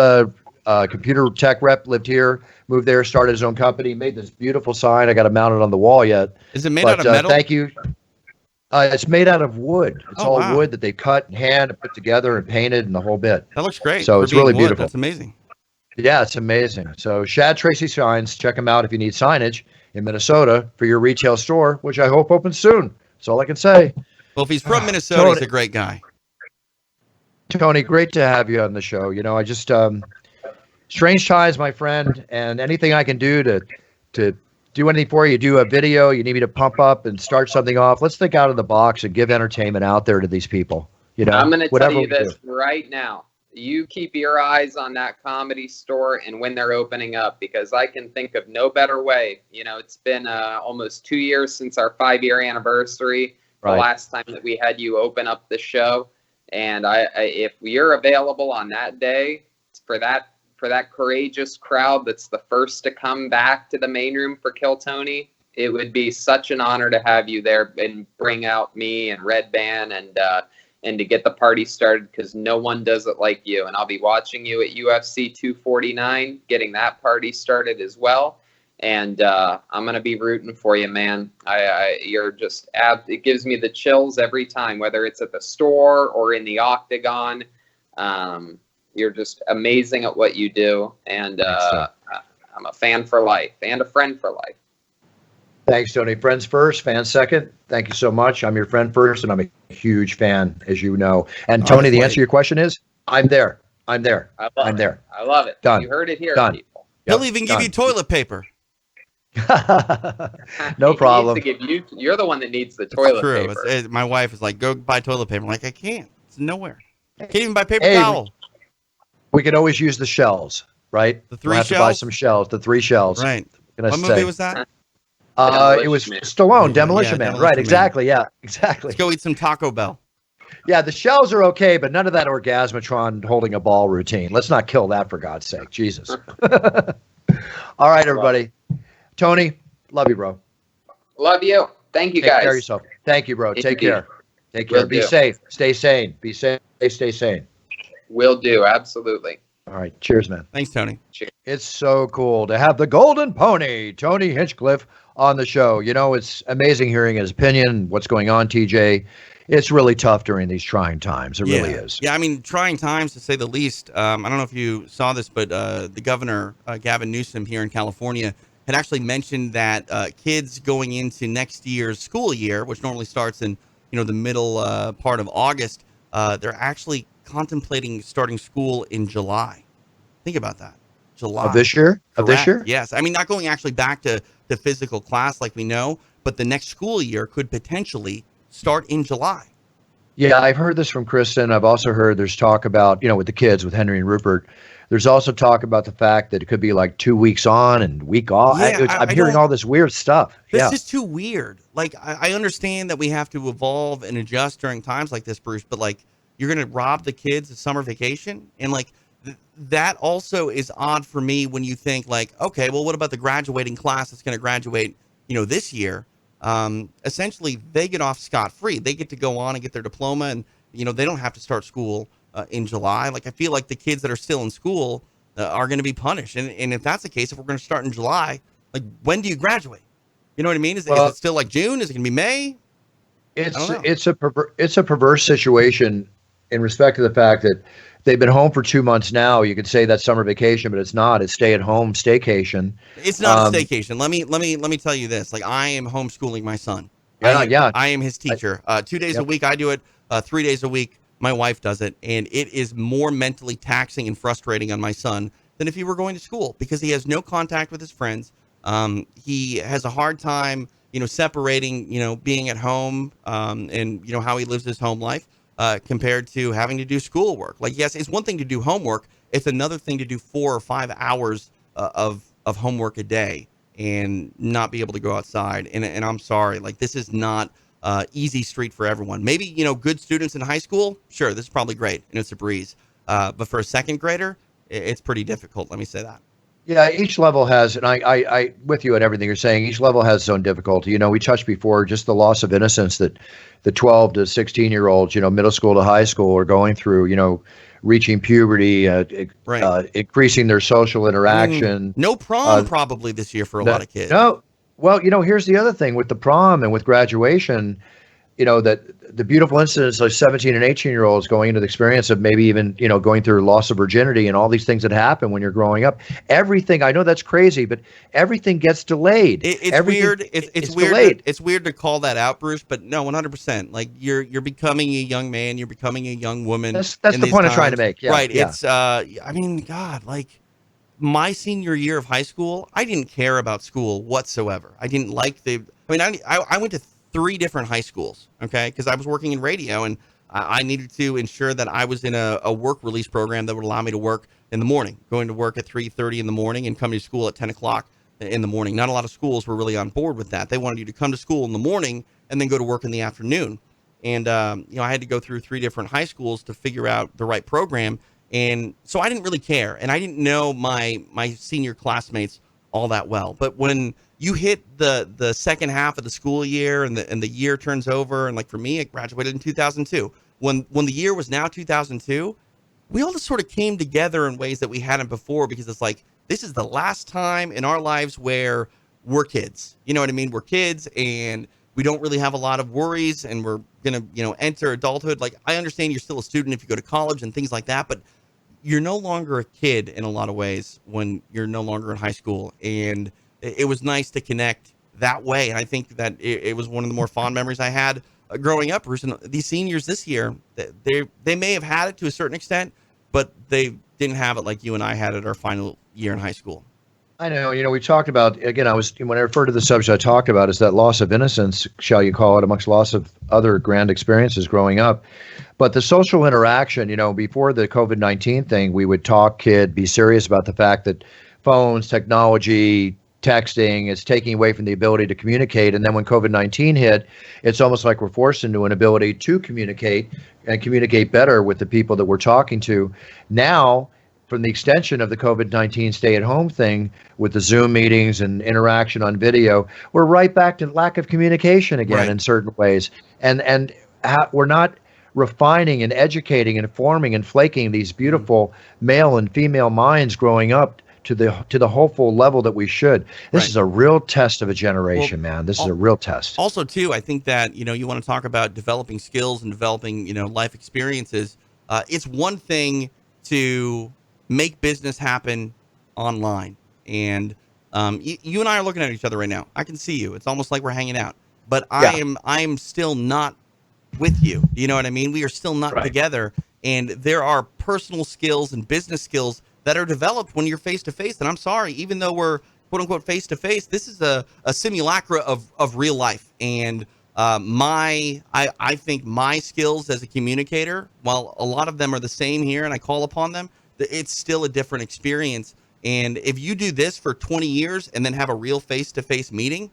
computer tech rep lived here, moved there, started his own company, made this beautiful sign. I got it mounted on the wall yet. Is it made out of metal? Thank you. It's made out of wood. It's all wow. wood that they cut in hand and put together and painted and the whole bit. That looks great. So for it's being really wood. beautiful. That's amazing. Yeah, it's amazing. So Shad Tracy Signs, check him out if you need signage in Minnesota for your retail store, which I hope opens soon. That's all I can say. Well, if he's from Minnesota, Tony, he's a great guy. Tony, great to have you on the show. You know, I just strange times, my friend, and anything I can do to do anything for you. Do a video, you need me to pump up and start something off. Let's think out of the box and give entertainment out there to these people. You know, I'm going to tell you we this do. right now. You keep your eyes on that Comedy Store and when they're opening up, because I can think of no better way. You know, it's been almost 2 years since our 5-year anniversary, Right. the last time that we had you open up the show. And if you're available on that day for that courageous crowd that's the first to come back to the main room for Kill Tony, it would be such an honor to have you there and bring out me and Red Band and to get the party started, because no one does it like you. And I'll be watching you at UFC 249, getting that party started as well. And I'm going to be rooting for you, man. You're just, it gives me the chills every time, whether it's at the store or in the octagon. You're just amazing at what you do. And I'm a fan for life and a friend for life. Thanks, Tony. Friends first, fans second. Thank you so much. I'm your friend first, and I'm a huge fan, as you know. And Tony, the answer to your question is, I'm there. I'm there. I'm there. I love it. Done. You heard it here, Done. people. He'll even give you toilet paper. No He problem. needs to give you, you're the one that needs the toilet True. paper. My wife is like, go buy toilet paper. I'm like, I can't. It's nowhere. I can't even buy paper Hey, towel. We could always use the shells, right? The 3 we'll have to buy shells? some shells. The 3 shells. Right. Gonna What say. movie was that? It was Demolition Man. Stallone, Demolition Yeah, Man. Demolition Right, Man. exactly. Yeah, exactly. Let's go eat some Taco Bell. Yeah, the shells are okay, but none of that orgasmatron holding a ball routine. Let's not kill that, for God's sake. Jesus. All right, everybody. Tony, love you, bro. Love you. Thank you, Take guys. care of yourself. Thank you, bro. Take Indeed. care. Take care. Will Be do. safe. Stay sane. Be safe. Stay sane. Will do. Absolutely. All right. Cheers, man. Thanks, Tony. It's so cool to have the golden pony, Tony Hinchcliffe, on the show. You know, it's amazing hearing his opinion, what's going on, TJ. It's really tough during these trying times. It really is. Yeah, I mean, trying times to say the least. I don't know if you saw this, but the governor, Gavin Newsom here in California, had actually mentioned that kids going into next year's school year, which normally starts in the middle part of August, they're actually contemplating starting school in July. Think about that. July. Of this year? Of this Correct. year? Yes. I mean, not going actually back to physical class like we know, but the next school year could potentially start in July. Yeah, I've heard this from Kristen. I've also heard there's talk about, with the kids, with Henry and Rupert. There's also talk about the fact that it could be like 2 weeks on and week off. Yeah, I'm hearing all this weird stuff. This is too weird. Like, I understand that we have to evolve and adjust during times like this, Bruce, but like, you're going to rob the kids of summer vacation? And like, that also is odd for me when you think like, okay, well, what about the graduating class that's going to graduate, this year? Essentially, they get off scot-free. They get to go on and get their diploma, and, they don't have to start school in July. Like, I feel like the kids that are still in school are going to be punished. And if that's the case, if we're going to start in July, like, when do you graduate? You know what I mean? Is it still like June? Is it going to be May? It's a perverse situation in respect to the fact that they've been home for 2 months now. You could say that's summer vacation, but it's not. It's stay-at-home staycation. It's not a staycation. Let me tell you this. Like, I am homeschooling my son. Yeah. I am his teacher. 2 days a week I do it. 3 days a week my wife does it, and it is more mentally taxing and frustrating on my son than if he were going to school, because he has no contact with his friends. He has a hard time, separating, being at home, and how he lives his home life compared to having to do schoolwork. Like, yes, it's one thing to do homework. It's another thing to do 4 or 5 hours of homework a day and not be able to go outside. And I'm sorry, like, this is not easy street for everyone. Maybe, good students in high school, sure, this is probably great and it's a breeze. But for a second grader, it's pretty difficult. Let me say that. Yeah, each level has, and I with you at everything you're saying, each level has its own difficulty. We touched before just the loss of innocence that the 12 to 16-year-olds, middle school to high school are going through, reaching puberty, Right. increasing their social interaction. No prom probably this year for a lot of kids. No, well, here's the other thing with the prom and with graduation, that the beautiful incidents of 17 and 18-year-olds going into the experience of maybe even, going through loss of virginity and all these things that happen when you're growing up. Everything, I know that's crazy, but everything gets delayed. It's weird. It's weird. Delayed. It's weird to call that out, Bruce, but no, 100%. Like you're becoming a young man, you're becoming a young woman. That's the point I'm trying to make. Yeah, right. Yeah. It's I mean, God, like my senior year of high school, I didn't care about school whatsoever. I didn't like I went to 3 different high schools, okay, because I was working in radio and I needed to ensure that I was in a work release program that would allow me to work in the morning, going to work at 3:30 in the morning and coming to school at 10 o'clock in the morning. Not a lot of schools were really on board with that. They wanted you to come to school in the morning and then go to work in the afternoon. And, I had to go through 3 different high schools to figure out the right program. And so I didn't really care. And I didn't know my senior classmates all that well. But when you hit the second half of the school year and the year turns over, and like for me, I graduated in 2002. When the year was now 2002, we all just sort of came together in ways that we hadn't before, because it's like, this is the last time in our lives where we're kids. You know what I mean? We're kids and we don't really have a lot of worries, and we're going to, enter adulthood. Like, I understand you're still a student if you go to college and things like that, but you're no longer a kid in a lot of ways when you're no longer in high school. And it was nice to connect that way. And I think that it was one of the more fond memories I had growing up, Bruce. And these seniors this year, they may have had it to a certain extent, but they didn't have it like you and I had it our final year in high school. I know, we talked about, again, when I refer to the subject I talked about is that loss of innocence, shall you call it, amongst lots of other grand experiences growing up. But the social interaction, before the COVID-19 thing, we would talk, kid, be serious about the fact that phones, technology, texting is taking away from the ability to communicate. And then when COVID-19 hit, it's almost like we're forced into an ability to communicate and communicate better with the people that we're talking to. Now, from the extension of the COVID-19 stay-at-home thing with the Zoom meetings and interaction on video, we're right back to lack of communication again, right, in certain ways. And we're not refining and educating and forming and flaking these beautiful male and female minds growing up to the hopeful level that we should. This is a real test of a generation, man. This is a real test. Also, too, I think that, you want to talk about developing skills and developing, life experiences. It's one thing to make business happen online. And you and I are looking at each other right now. I can see you. It's almost like we're hanging out. But I am still not with you. You know what I mean? We are still not together. And there are personal skills and business skills that are developed when you're face to face. And I'm sorry, even though we're quote unquote face to face, this is a simulacra of real life. And I think my skills as a communicator, while a lot of them are the same here and I call upon them, it's still a different experience. And if you do this for 20 years and then have a real face-to-face meeting,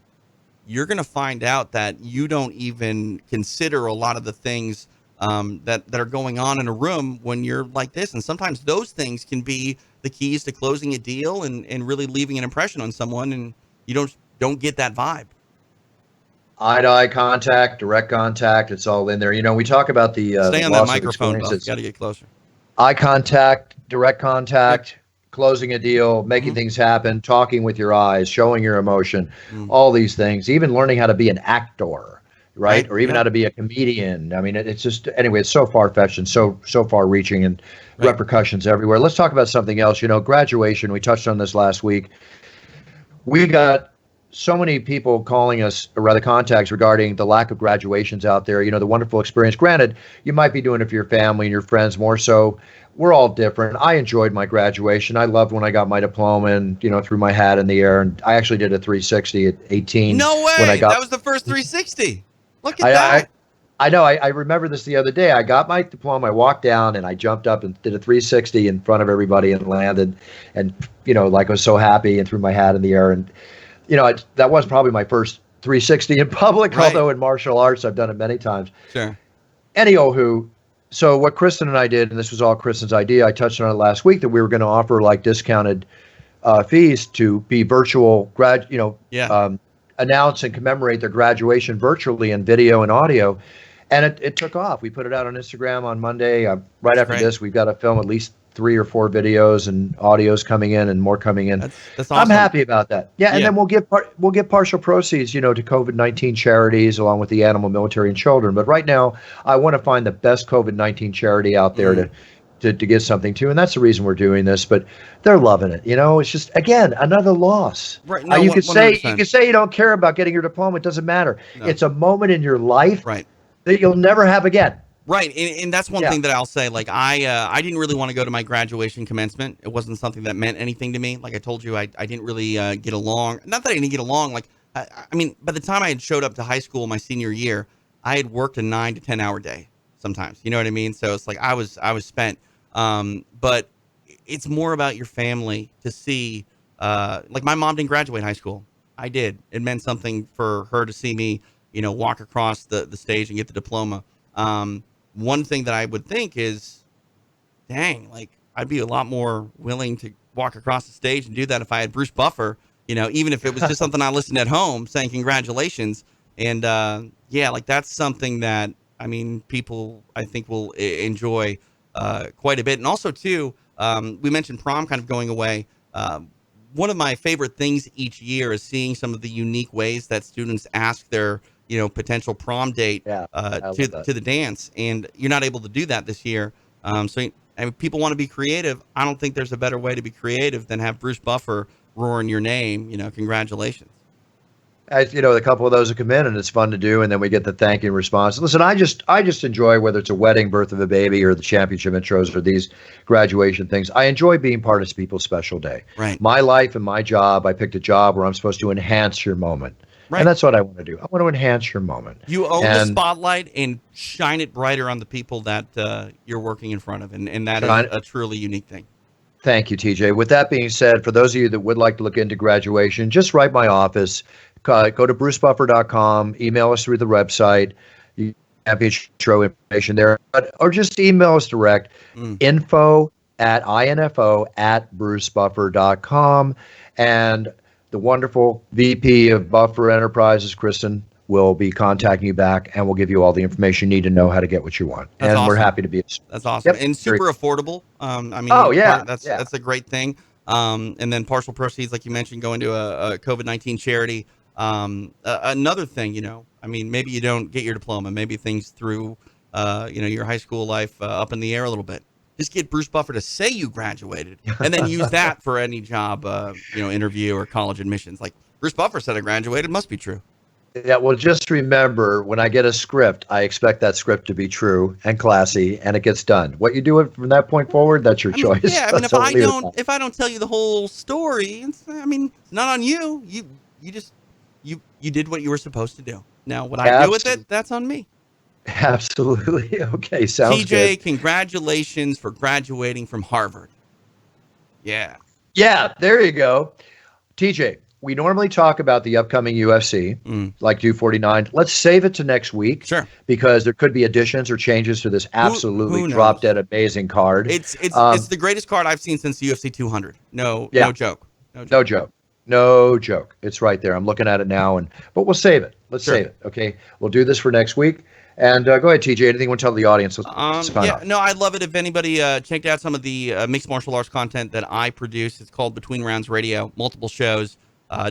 you're going to find out that you don't even consider a lot of the things that are going on in a room when you're like this. And sometimes those things can be the keys to closing a deal and really leaving an impression on someone. And you don't get that vibe. Eye-to-eye contact, direct contact, it's all in there. We talk about the stay on that microphone. Got to get closer. Eye contact, direct contact, closing a deal, making things happen, talking with your eyes, showing your emotion, all these things, even learning how to be an actor, right? Or even how to be a comedian. I mean, it's just, anyway, it's so far-fetched and so far-reaching and repercussions everywhere. Let's talk about something else. Graduation, we touched on this last week. We got so many people calling us, or rather contacts, regarding the lack of graduations out there, the wonderful experience. Granted, you might be doing it for your family and your friends more so. We're all different. I enjoyed my graduation. I loved when I got my diploma and, threw my hat in the air. And I actually did a 360 at 18. No way. That was the first 360. Look at that. I know. I remember this the other day. I got my diploma. I walked down and I jumped up and did a 360 in front of everybody and landed. And, like I was so happy and threw my hat in the air. And, that was probably my first 360 in public, Right. although in martial arts, I've done it many times. Sure. Anywho, so what Kristen and I did, and this was all Kristen's idea, I touched on it last week, that we were going to offer like discounted fees to be virtual Yeah. announce and commemorate their graduation virtually in video and audio. And it took off. We put it out on Instagram on Monday. Right after great. this, we've got to film at least 3 or 4 videos and audios coming in and more coming in. That's awesome. I'm happy about that. Yeah, and Yeah. then we'll give partial proceeds, to COVID-19 charities along with the animal, military, and children. But right now, I want to find the best COVID-19 charity out there to give something to, and that's the reason we're doing this. But they're loving it. It's just, again, another loss. Right. No, You could say 100%. you don't care about getting your diploma. It doesn't matter. No. It's a moment in your life Right. that you'll never have again. Right, and that's one thing that I'll say. Like I didn't really want to go to my graduation commencement. It wasn't something that meant anything to me. Like I told you, I didn't really get along. Not that I didn't get along. Like I mean, by the time I had showed up to high school my senior year, I had worked a 9 to 10 hour day sometimes. You know what I mean? So it's like I was spent. But it's more about your family to see. Like my mom didn't graduate high school. I did. It meant something for her to see me, walk across the stage and get the diploma. One thing that I would think is, dang, like I'd be a lot more willing to walk across the stage and do that if I had Bruce Buffer, even if it was just something I listened at home saying congratulations. And like that's something that, I mean, people I think will enjoy quite a bit. And also too, we mentioned prom kind of going away. One of my favorite things each year is seeing some of the unique ways that students ask their potential prom date to the dance, and you're not able to do that this year. So people want to be creative. I don't think there's a better way to be creative than have Bruce Buffer roaring your name. Congratulations. A couple of those have come in, and it's fun to do, and then we get the thank you response. Listen, I just enjoy, whether it's a wedding, birth of a baby, or the championship intros, or these graduation things. I enjoy being part of people's special day. Right. My life and my job, I picked a job where I'm supposed to enhance your moment. Right. And that's what I want to do. I want to enhance your moment. You own the spotlight and shine it brighter on the people that you're working in front of, and that is a truly unique thing. Thank you, TJ. With that being said, for those of you that would like to look into graduation, just write my office. Go to brucebuffer.com, email us through the website. You have intro information there, or just email us direct, info@brucebuffer.com. And the wonderful VP of Buffer Enterprises, Kristen, will be contacting you back, and we'll give you all the information you need to know how to get what you want. That's and awesome. We're happy to be. That's awesome. Yep. And super affordable. I mean, that's a great thing. And then partial proceeds, like you mentioned, going to a COVID-19 charity. Another thing, I mean, maybe you don't get your diploma. Maybe things threw, your high school life up in the air a little bit. Just get Bruce Buffer to say you graduated, and then use that for any job, interview or college admissions. Like Bruce Buffer said I graduated, must be true. Yeah, well, just remember, when I get a script, I expect that script to be true and classy, and it gets done. What you do from that point forward, that's your choice. Yeah, I mean, That's if I don't tell you the whole story, it's not on you. You did what you were supposed to do. Now, what I do with it, that's on me. Absolutely. Okay, sounds TJ, good. congratulations for graduating from Harvard. Yeah. Yeah, there you go. TJ, we normally talk about the upcoming UFC, like 249. Let's save it to next week. Sure. Because there could be additions or changes to this absolutely drop-dead amazing card. It's the greatest card I've seen since UFC 200. No joke. No joke. It's right there. I'm looking at it now, but we'll save it. Let's save it. Okay. We'll do this for next week. And go ahead, TJ. Anything you want to tell the audience? I'd love it if anybody checked out some of the mixed martial arts content that I produce. It's called Between Rounds Radio, multiple shows,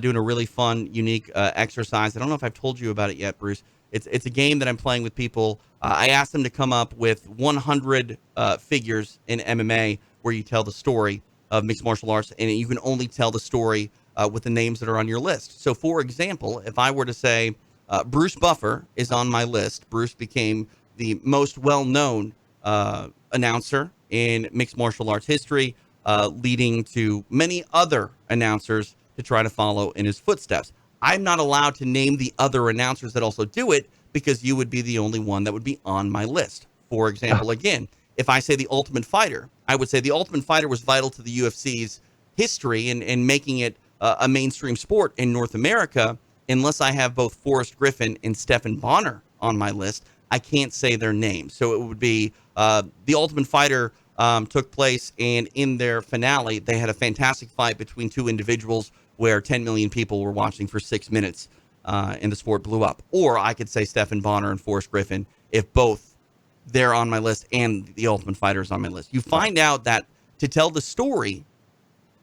doing a really fun, unique exercise. I don't know if I've told you about it yet, Bruce. It's a game that I'm playing with people. I asked them to come up with 100 figures in MMA where you tell the story of mixed martial arts, and you can only tell the story with the names that are on your list. So, for example, if I were to say Bruce Buffer is on my list, Bruce became the most well-known announcer in mixed martial arts history, leading to many other announcers to try to follow in his footsteps. I'm not allowed to name the other announcers that also do it because you would be the only one that would be on my list. For example, again, if I say the Ultimate Fighter, I would say the Ultimate Fighter was vital to the UFC's history and making it a mainstream sport in North America. Unless I have both Forrest Griffin and Stephan Bonnar on my list, I can't say their names. So it would be the Ultimate Fighter took place, and in their finale, they had a fantastic fight between two individuals where 10 million people were watching for 6 minutes, and the sport blew up. Or I could say Stephan Bonnar and Forrest Griffin if both they're on my list and the Ultimate Fighter is on my list. You find out that to tell the story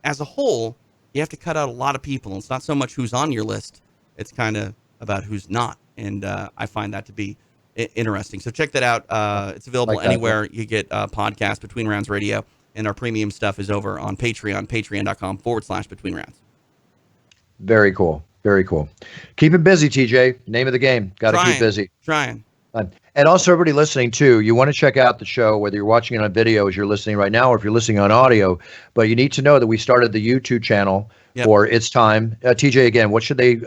as a whole, you have to cut out a lot of people. And it's not so much who's on your list. It's kind of about who's not. And I find that to be interesting. So check that out. It's available anywhere you get podcasts, Between Rounds Radio. And our premium stuff is over on Patreon, patreon.com/Between Rounds. Very cool. Very cool. Keep it busy, TJ. Name of the game. Got to keep busy. Trying. And also, everybody listening, too, you want to check out the show, whether you're watching it on video as you're listening right now or if you're listening on audio. But you need to know that we started the YouTube channel for It's Time. TJ, again, what should they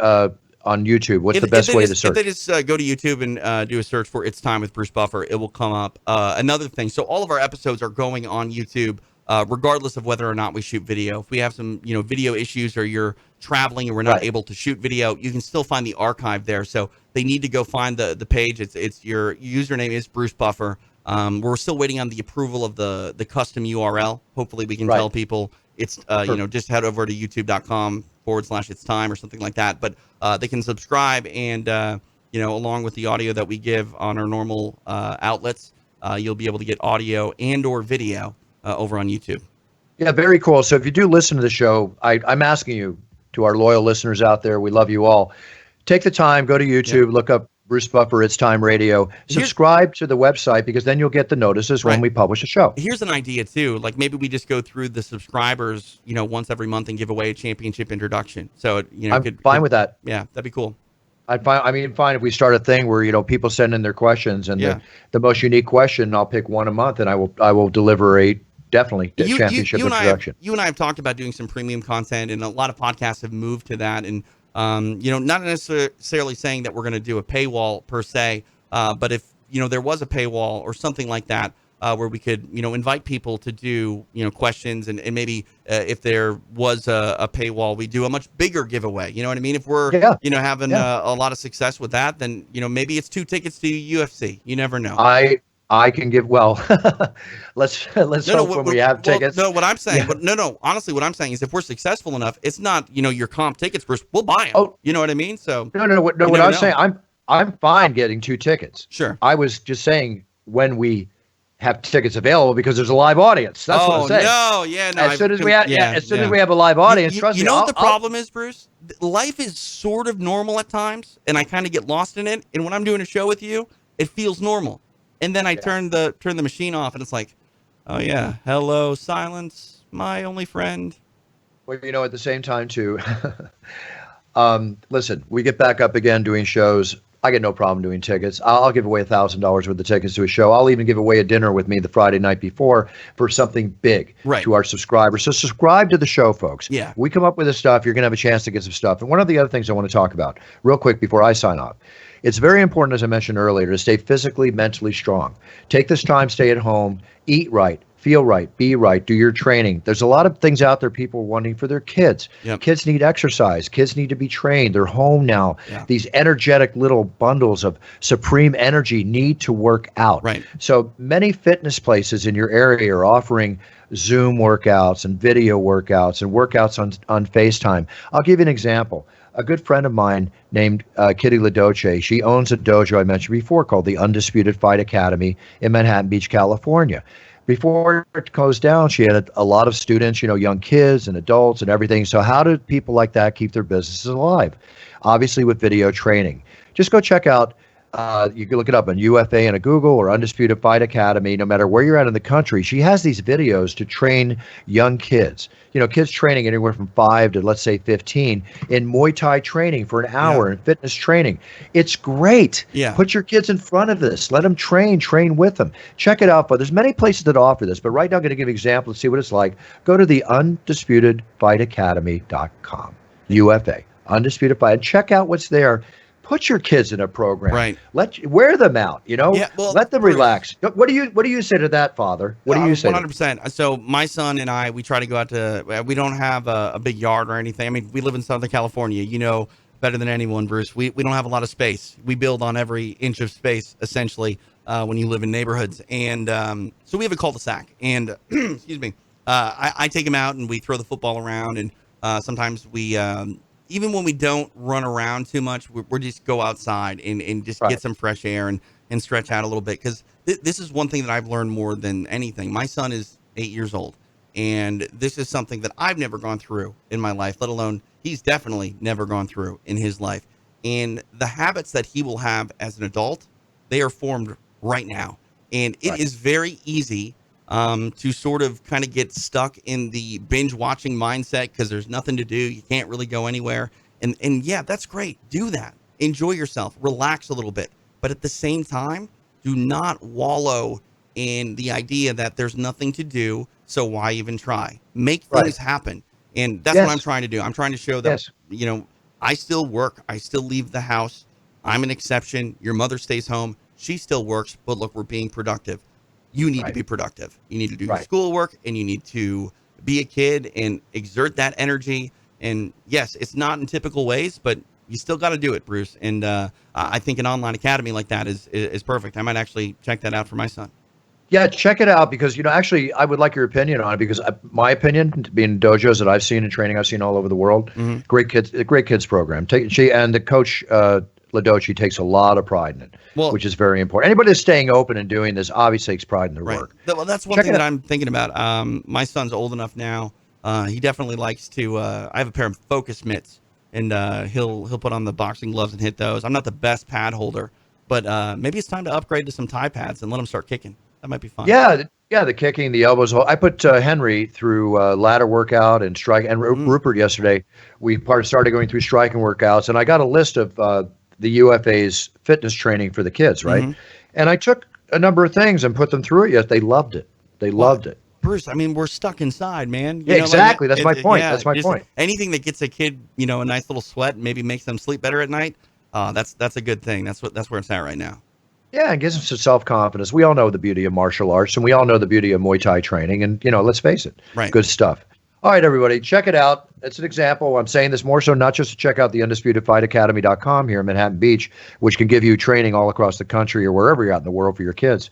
on YouTube? What's the best way to search? If they just go to YouTube and do a search for It's Time with Bruce Buffer, it will come up. Another thing, so all of our episodes are going on YouTube, regardless of whether or not we shoot video. If we have some video issues or you're traveling and we're not able to shoot video, you can still find the archive there. So they need to go find the page. It's your username is Bruce Buffer. We're still waiting on the approval of the custom URL. Hopefully we can tell people it's just head over to youtube.com/It's Time or something like that. But they can subscribe and along with the audio that we give on our normal outlets, you'll be able to get audio and or video over on YouTube. Yeah, very cool. So if you do listen to the show, I'm asking you, to our loyal listeners out there, we love you all. Take the time, go to YouTube, look up Bruce Buffer, It's Time Radio, subscribe to the website because then you'll get the notices when we publish a show. Here's an idea too. Like maybe we just go through the subscribers, once every month and give away a championship introduction. So, I'm fine with that. Yeah, that'd be cool. Fine if we start a thing where, people send in their questions and the most unique question, I'll pick one a month and I will deliver a championship introduction. You and I have talked about doing some premium content, and a lot of podcasts have moved to that. And not necessarily saying that we're going to do a paywall per se, but if there was a paywall or something like that, where we could invite people to do questions, and maybe if there was a paywall, we do a much bigger giveaway. You know what I mean? If we're having a lot of success with that, then maybe it's 2 tickets to UFC. You never know. I can give let's hope when we have tickets. No, what I'm saying, but honestly, what I'm saying is if we're successful enough, it's not your comp tickets, Bruce. We'll buy them. Oh, you know what I mean? So what I'm saying, I'm fine getting 2 tickets. Sure. I was just saying when we have tickets available because there's a live audience. That's what I'm saying. As soon as we have a live audience, trust me. You know what the problem is, Bruce? Life is sort of normal at times, and I kind of get lost in it. And when I'm doing a show with you, it feels normal. And then I turn the machine off, and it's like, oh yeah, hello, silence, my only friend. Well, at the same time too, listen, we get back up again doing shows. I get no problem doing tickets. I'll give away $1,000 worth of tickets to a show. I'll even give away a dinner with me the Friday night before for something big to our subscribers. So subscribe to the show, folks. Yeah. We come up with this stuff. You're going to have a chance to get some stuff. And one of the other things I want to talk about real quick before I sign off. It's very important, as I mentioned earlier, to stay physically, mentally strong. Take this time, stay at home, eat right, feel right, be right, do your training. There's a lot of things out there people are wanting for their kids. Yep. Kids need exercise. Kids need to be trained. They're home now. Yeah. These energetic little bundles of supreme energy need to work out. Right. So many fitness places in your area are offering Zoom workouts and video workouts and workouts on FaceTime. I'll give you an example. A good friend of mine named Kitty LaDoce, she owns a dojo I mentioned before called the Undisputed Fight Academy in Manhattan Beach, California. Before it closed down, she had a lot of students, young kids and adults and everything. So how do people like that keep their businesses alive? Obviously with video training. Just go check out, you can look it up on UFA and a Google or Undisputed Fight Academy. No matter where you're at in the country, she has these videos to train young kids. Kids training anywhere from 5 to, let's say, 15 in Muay Thai training for an hour and fitness training. It's great. Yeah. Put your kids in front of this. Let them train with them. Check it out. But there's many places that offer this. But right now I'm going to give you an example to see what it's like. Go to the UndisputedFightAcademy.com. UFA. Undisputed Fight. And check out what's there. Put your kids in a program. Right. Wear them out. Yeah, well, let them relax. What do you say to that, Father? What do you say? 100%. So my son and I, we try to go out to. We don't have a big yard or anything. I mean, we live in Southern California. You know better than anyone, Bruce. We don't have a lot of space. We build on every inch of space, essentially, when you live in neighborhoods. And so we have a cul-de-sac. And excuse me, I take him out and we throw the football around. And sometimes we, even when we don't run around too much, we're just go outside and just get some fresh air and stretch out a little bit. Because this is one thing that I've learned more than anything. My son is 8 years old. And this is something that I've never gone through in my life, let alone he's definitely never gone through in his life. And the habits that he will have as an adult, they are formed right now. And it is very easy to sort of kind of get stuck in the binge watching mindset because there's nothing to do. You can't really go anywhere. And yeah, that's great. Do that. Enjoy yourself. Relax a little bit. But at the same time, do not wallow in the idea that there's nothing to do. So why even try? Make things happen. And that's what I'm trying to do. I'm trying to show that, I still work. I still leave the house. I'm an exception. Your mother stays home. She still works. But look, we're being productive. You need to be productive. You need to do your schoolwork, and you need to be a kid and exert that energy. And yes, it's not in typical ways, but you still got to do it, Bruce. And I think an online academy like that is perfect. I might actually check that out for my son. Yeah, check it out because, actually, I would like your opinion on it because my opinion, being dojos that I've seen in training, I've seen all over the world, great kids program. And the coach, Ladoci, takes a lot of pride in it, which is very important. Anybody that's staying open and doing this obviously takes pride in their work. Well, that's one thing that I'm thinking about. My son's old enough now. He definitely likes to, I have a pair of focus mitts, and he'll put on the boxing gloves and hit those. I'm not the best pad holder, but maybe it's time to upgrade to some Thai pads and let him start kicking. That might be fun. Yeah, the kicking, the elbows. I put Henry through ladder workout and strike, and Rupert yesterday. We started going through striking workouts, and I got a list of the UFA's fitness training for the kids, right? And I took a number of things and put them through it. Yes, they loved it. They loved it. Bruce, I mean, we're stuck inside, man. You know, exactly. That's my point. That's my point. Anything that gets a kid, a nice little sweat, and maybe makes them sleep better at night. That's a good thing. That's where it's at right now. Yeah, and gives them some self-confidence. We all know the beauty of martial arts, and we all know the beauty of Muay Thai training, and, let's face it, good stuff. All right, everybody, check it out. It's an example. I'm saying this more so not just to check out the UndisputedFightAcademy.com here in Manhattan Beach, which can give you training all across the country or wherever you're at in the world for your kids.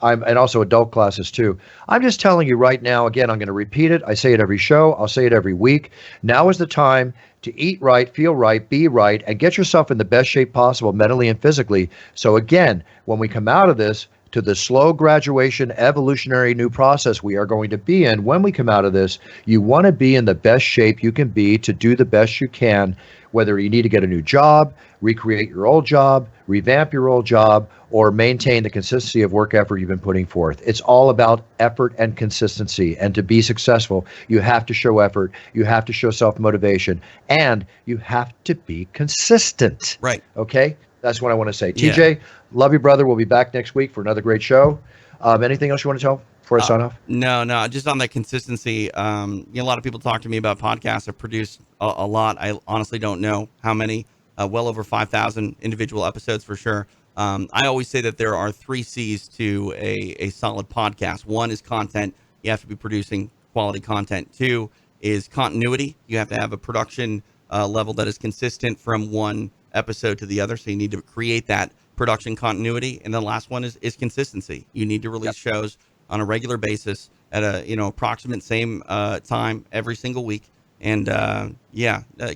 And also adult classes too. I'm just telling you right now, again, I'm going to repeat it. I say it every show. I'll say it every week. Now is the time to eat right, feel right, be right, and get yourself in the best shape possible mentally and physically. So again, when we come out of this, to the slow graduation, evolutionary new process we are going to be in, when we come out of this, you want to be in the best shape you can be to do the best you can, whether you need to get a new job, recreate your old job, revamp your old job, or maintain the consistency of work effort you've been putting forth. It's all about effort and consistency. And to be successful, you have to show effort, you have to show self-motivation, and you have to be consistent. Right. Okay? That's what I want to say. TJ, love you, brother. We'll be back next week for another great show. Anything else you want to tell before I sign off? No. Just on that consistency. A lot of people talk to me about podcasts. I've produced a lot. I honestly don't know how many. Well over 5,000 individual episodes for sure. I always say that there are 3 C's to a solid podcast. 1 is content. You have to be producing quality content. 2 is continuity. You have to have a production level that is consistent from one episode to the other. So you need to create that production continuity. And the last one is consistency. You need to release shows on a regular basis at a approximate same time every single week. And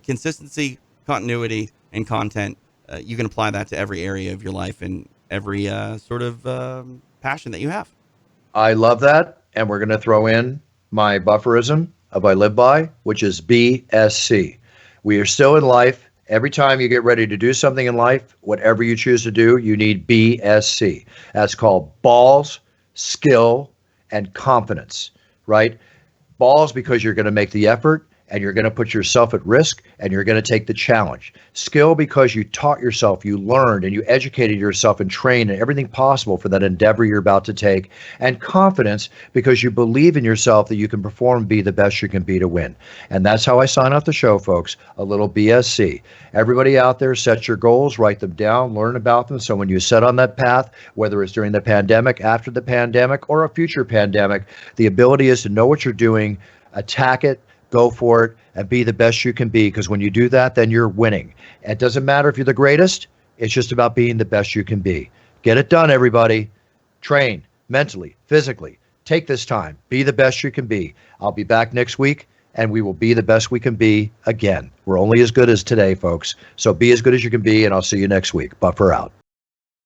consistency, continuity, and content. You can apply that to every area of your life and every sort of passion that you have. I love that. And we're going to throw in my bufferism of I live by, which is BSC. We are still in life. Every time you get ready to do something in life, whatever you choose to do, you need BSC. That's called balls, skill, and confidence, right? Balls because you're going to make the effort, and you're going to put yourself at risk, and you're going to take the challenge. Skill because you taught yourself, you learned, and you educated yourself and trained and everything possible for that endeavor you're about to take. And confidence because you believe in yourself that you can perform and be the best you can be to win. And that's how I sign off the show, folks. A little BSC. Everybody out there, set your goals, write them down, learn about them. So when you set on that path, whether it's during the pandemic, after the pandemic, or a future pandemic, the ability is to know what you're doing, attack it, go for it, and be the best you can be, because when you do that, then you're winning. It doesn't matter if you're the greatest. It's just about being the best you can be. Get it done, everybody. Train mentally, physically. Take this time. Be the best you can be. I'll be back next week, and we will be the best we can be again. We're only as good as today, folks. So be as good as you can be, and I'll see you next week. Buffer out.